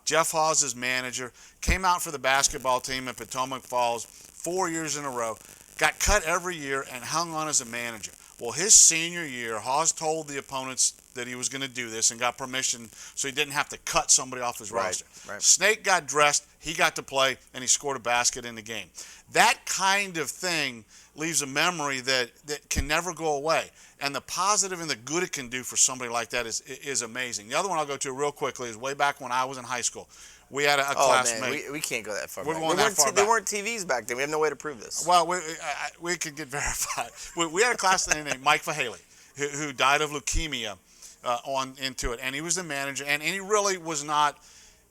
Jeff Hawes' manager, came out for the basketball team at Potomac Falls 4 years in a row, got cut every year, and hung on as a manager. Well, his senior year, Hawes told the opponents that he was going to do this and got permission so he didn't have to cut somebody off his roster. Right. Snake got dressed, he got to play, and he scored a basket in the game. That kind of thing leaves a memory that can never go away. And the positive and the good it can do for somebody like that is amazing. The other one I'll go to real quickly is way back when I was in high school. We had a classmate. Man, we can't go that far We're back. going that far back. There weren't TVs back then. We have no way to prove this. Well, we could get verified. We had a classmate named Mike Fahaley who died of leukemia into it. And he was the manager. And he really was not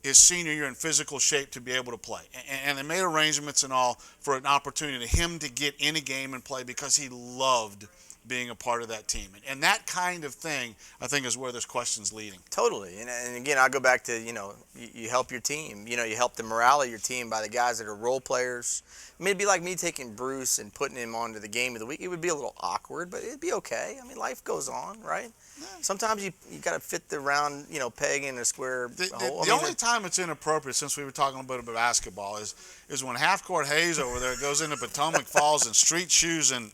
his senior year in physical shape to be able to play. And they made arrangements and all for an opportunity to him to get in a game and play because he loved being a part of that team. And that kind of thing, I think, is where this question's leading. Totally. And again, I'll go back to, you help your team. You help the morale of your team by the guys that are role players. I mean, it'd be like me taking Bruce and putting him onto the game of the week. It would be a little awkward, but it'd be okay. I mean, life goes on, right? Yeah. Sometimes you got to fit the round, peg in a square hole. The only time it's inappropriate, since we were talking a bit about basketball, is when half-court Hayes over there goes into Potomac Falls in street shoes and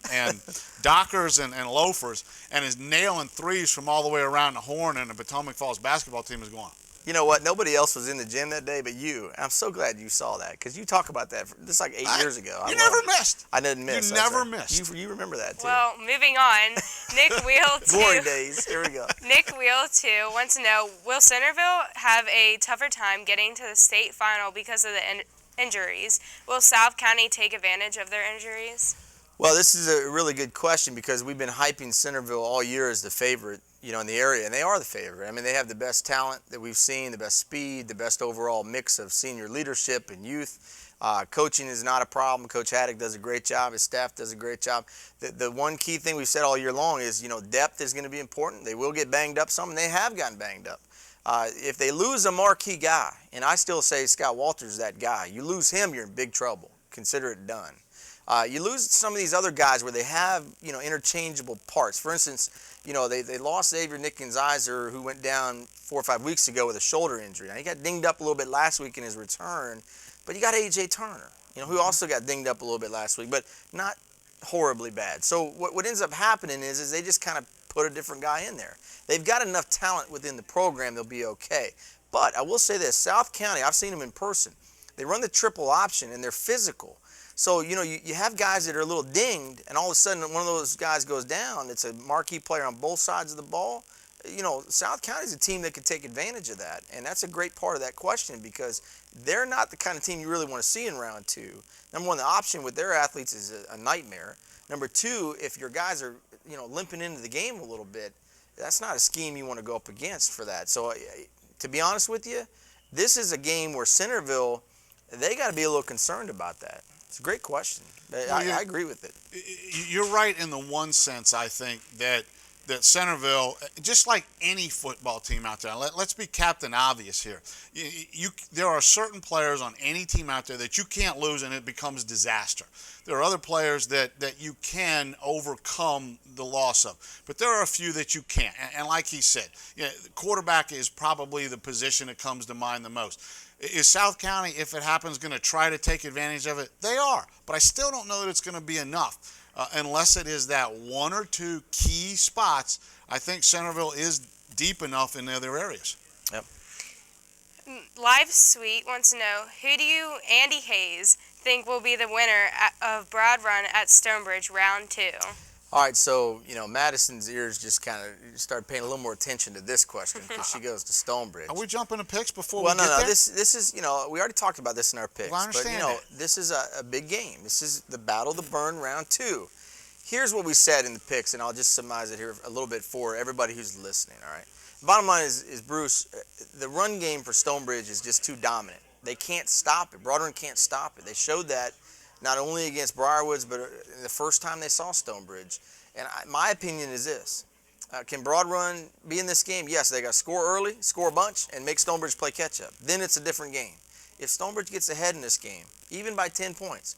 Dockers and loafers and is nailing threes from all the way around the horn, and the Potomac Falls basketball team is going. You know what? Nobody else was in the gym that day but you. I'm so glad you saw that because you talk about that. This is like 8 years ago. You never missed. I didn't miss. You never missed. You remember that, too. Well, moving on, Nick Wheel, too. Glory days. Here we go. Nick Wheel, too, wants to know, will Centerville have a tougher time getting to the state final because of the injuries? Will South County take advantage of their injuries? Well, this is a really good question because we've been hyping Centerville all year as the favorite, in the area, and they are the favorite. I mean, they have the best talent that we've seen, the best speed, the best overall mix of senior leadership and youth. Coaching is not a problem. Coach Haddock does a great job. His staff does a great job. The one key thing we've said all year long is, depth is going to be important. They will get banged up some, and they have gotten banged up. If they lose a marquee guy, and I still say Scott Walters is that guy, you lose him, you're in big trouble. Consider it done. You lose some of these other guys where they have, interchangeable parts. For instance, they lost Xavier Nickens-Iser, who went down 4 or 5 weeks ago with a shoulder injury. Now, he got dinged up a little bit last week in his return, but you got A.J. Turner, who also got dinged up a little bit last week, but not horribly bad. So what ends up happening is they just kind of put a different guy in there. They've got enough talent within the program, they'll be okay. But I will say this, South County, I've seen them in person. They run the triple option, and they're physical. So, you have guys that are a little dinged, and all of a sudden one of those guys goes down. It's a marquee player on both sides of the ball. South County's a team that could take advantage of that, and that's a great part of that question because they're not the kind of team you really want to see in round two. Number one, the option with their athletes is a nightmare. Number two, if your guys are, limping into the game a little bit, that's not a scheme you want to go up against for that. So, to be honest with you, this is a game where Centerville, they got to be a little concerned about that. It's a great question. I agree with it. You're right in the one sense, I think, that that Centerville, just like any football team out there, let's be Captain Obvious here. There are certain players on any team out there that you can't lose and it becomes disaster. There are other players that you can overcome the loss of, but there are a few that you can't. And like he said, the quarterback is probably the position that comes to mind the most. Is South County, if it happens, going to try to take advantage of it? They are, but I still don't know that it's going to be enough. Unless it is that one or two key spots, I think Centerville is deep enough in the other areas. Yep. Live Sweet wants to know, who do you, Andy Hayes, think will be the winner of Broad Run at Stonebridge round 2? All right, so, Madison's ears just kind of started paying a little more attention to this question because she goes to Stonebridge. Are we jumping to picks before we get there? Well, no. This is, we already talked about this in our picks. Well, I understand but, this is a big game. This is the Battle of the Burn round 2. Here's what we said in the picks, and I'll just surmise it here a little bit for everybody who's listening, all right? Bottom line is Bruce, the run game for Stonebridge is just too dominant. They can't stop it. Broad Run can't stop it. They showed that not only against Briarwoods, but the first time they saw Stonebridge. And my opinion is this. Can Broad Run be in this game? Yes, they got to score early, score a bunch, and make Stonebridge play catch-up. Then it's a different game. If Stonebridge gets ahead in this game, even by 10 points,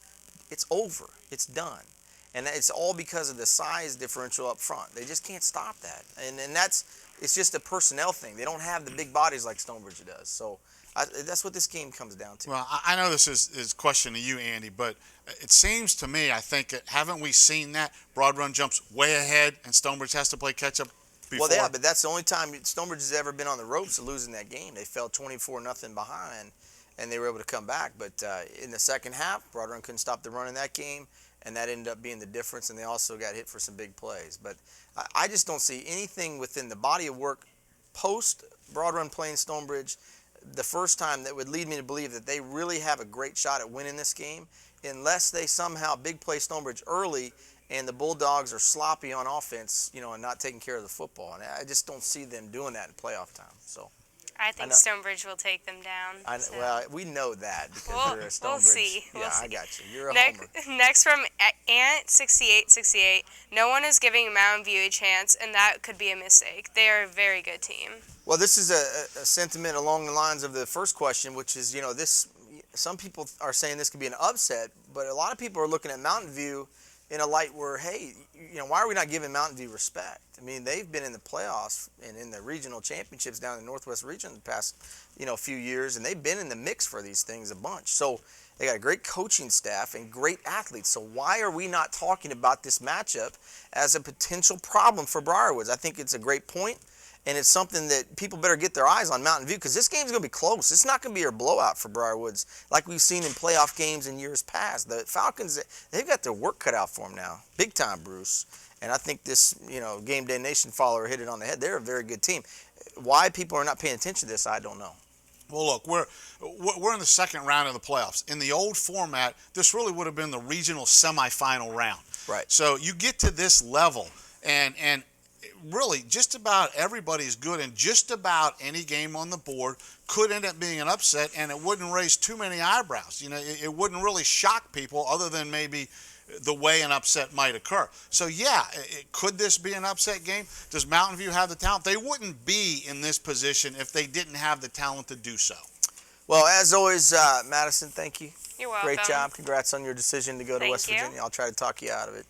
it's over. It's done. And it's all because of the size differential up front. They just can't stop that. And it's just a personnel thing. They don't have the big bodies like Stonebridge does. So that's what this game comes down to. Well, I know this is a question to you, Andy, but it seems to me, I think, haven't we seen that? Broad Run jumps way ahead and Stonebridge has to play catch-up before? Well, yeah, but that's the only time Stonebridge has ever been on the ropes of losing that game. They fell 24-0 behind, and they were able to come back. But in the second half, Broad Run couldn't stop the run in that game, and that ended up being the difference, and they also got hit for some big plays. But I just don't see anything within the body of work post Broad Run playing Stonebridge the first time that would lead me to believe that they really have a great shot at winning this game, unless they somehow big play Stonebridge early and the Bulldogs are sloppy on offense, and not taking care of the football. And I just don't see them doing that in playoff time. So I think Stonebridge will take them down. Well, we know that because you're a Stonebridge. We'll see. I got you. You're a homer. Next from Ant6868, no one is giving Mountain View a chance, and that could be a mistake. They are a very good team. Well, this is a sentiment along the lines of the first question, which is, this. Some people are saying this could be an upset, but a lot of people are looking at Mountain View in a light where, hey, why are we not giving Mountain View respect? I mean, they've been in the playoffs and in the regional championships down in the Northwest region the past, few years, and they've been in the mix for these things a bunch. So they got a great coaching staff and great athletes. So why are we not talking about this matchup as a potential problem for Briarwoods? I think it's a great point. And it's something that people better get their eyes on Mountain View because this game's going to be close. It's not going to be a blowout for Briarwoods like we've seen in playoff games in years past. The Falcons, they've got their work cut out for them now. Big time, Bruce. And I think this, Game Day Nation follower hit it on the head. They're a very good team. Why people are not paying attention to this, I don't know. Well, look, we're in the second round of the playoffs. In the old format, this really would have been the regional semifinal round. Right. So you get to this level, and really, just about everybody's good, and just about any game on the board could end up being an upset, and it wouldn't raise too many eyebrows. It wouldn't really shock people other than maybe the way an upset might occur. So, yeah, could this be an upset game? Does Mountain View have the talent? They wouldn't be in this position if they didn't have the talent to do so. Well, as always, Madison, thank you. You're welcome. Great job. Congrats on your decision to go to West Virginia. I'll try to talk you out of it.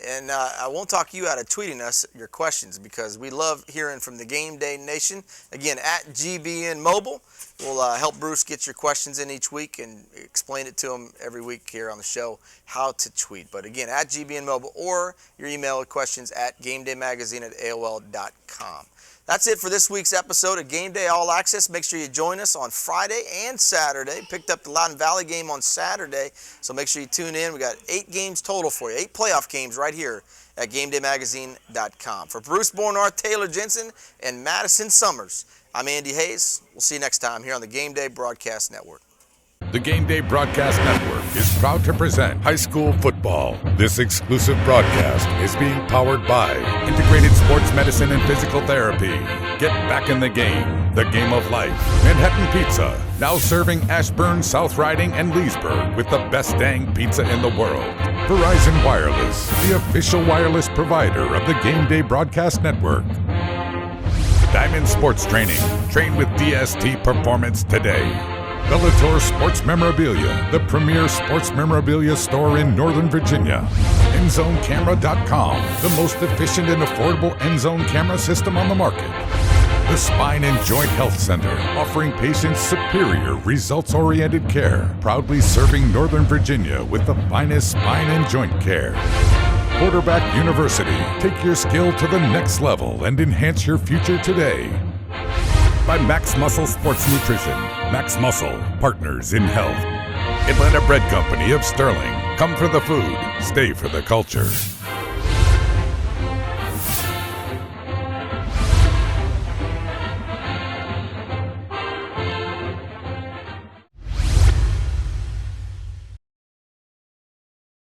And I won't talk you out of tweeting us your questions because we love hearing from the Game Day Nation. Again, at GBN Mobile. We'll help Bruce get your questions in each week and explain it to him every week here on the show how to tweet. But again, at GBN Mobile or your email questions at GameDayMagazine@AOL.com. That's it for this week's episode of Game Day All-Access. Make sure you join us on Friday and Saturday. Picked up the Loudon Valley game on Saturday, so make sure you tune in. We got 8 games total for you, 8 playoff games right here at GameDayMagazine.com. For Bruce Bornarth, Taylor Jensen, and Madison Summers, I'm Andy Hayes. We'll see you next time here on the Game Day Broadcast Network. The Gameday Broadcast Network is proud to present high school football. This exclusive broadcast is being powered by Integrated Sports Medicine and Physical Therapy. Get back in the game of life. Manhattan Pizza, now serving Ashburn, South Riding, and Leesburg with the best dang pizza in the world. Verizon Wireless, the official wireless provider of the Gameday Broadcast Network. Diamond Sports Training. Train with DST Performance today. Bellator Sports Memorabilia, the premier sports memorabilia store in Northern Virginia. EndZoneCamera.com, the most efficient and affordable end-zone camera system on the market. The Spine and Joint Health Center, offering patients superior, results-oriented care, proudly serving Northern Virginia with the finest spine and joint care. Quarterback University, take your skill to the next level and enhance your future today. By Max Muscle Sports Nutrition. Max Muscle, partners in health. Atlanta Bread Company of Sterling. Come for the food, stay for the culture.